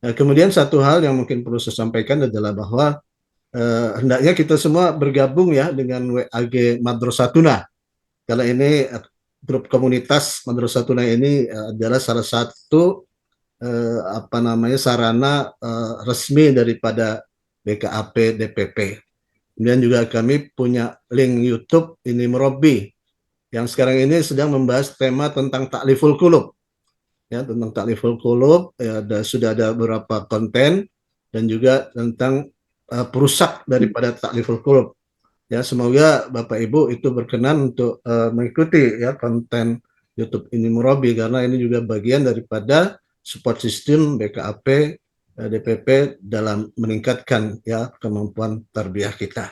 Nah, kemudian satu hal yang mungkin perlu saya sampaikan adalah bahwa hendaknya kita semua bergabung ya dengan WAG Madrasatuna. Karena ini grup komunitas Madrasatuna ini adalah salah satu sarana resmi daripada BKAP DPP. Kemudian juga kami punya link YouTube ini Murabi yang sekarang ini sedang membahas tema tentang Ta'liful Qulub. Ya, tentang Ta'liful Qulub ya, sudah ada beberapa konten dan juga tentang perusak daripada Ta'liful Qulub. Ya, semoga Bapak Ibu itu berkenan untuk mengikuti ya konten YouTube ini Murabi karena ini juga bagian daripada support system BKAP DPP dalam meningkatkan ya kemampuan tarbiyah kita.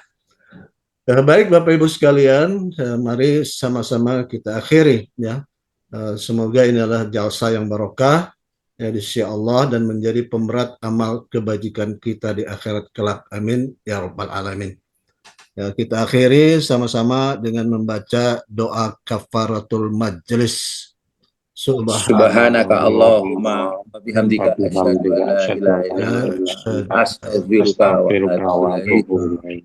Baik Bapak Ibu sekalian, mari sama-sama kita akhiri ya. Semoga ini adalah jalsa yang barokah ya di sisi Allah dan menjadi pemberat amal kebajikan kita di akhirat kelak. Amin ya rabbal alamin. Ya, kita akhiri sama-sama dengan membaca doa kafaratul majlis. Subhanaka Allahumma wa bihamdika asyhadu an la ilaha illa anta astaghfiruka wa atubu ilaik.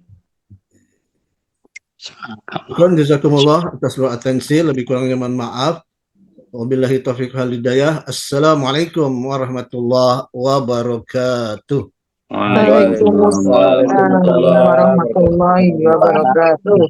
Syukran jazakumullah atas seluruh atensi, lebih kurangnya mohon maaf. Wabillahi taufiq wal hidayah. Assalamualaikum warahmatullahi wabarakatuh. Waalaikumsalam warahmatullahi wabarakatuh.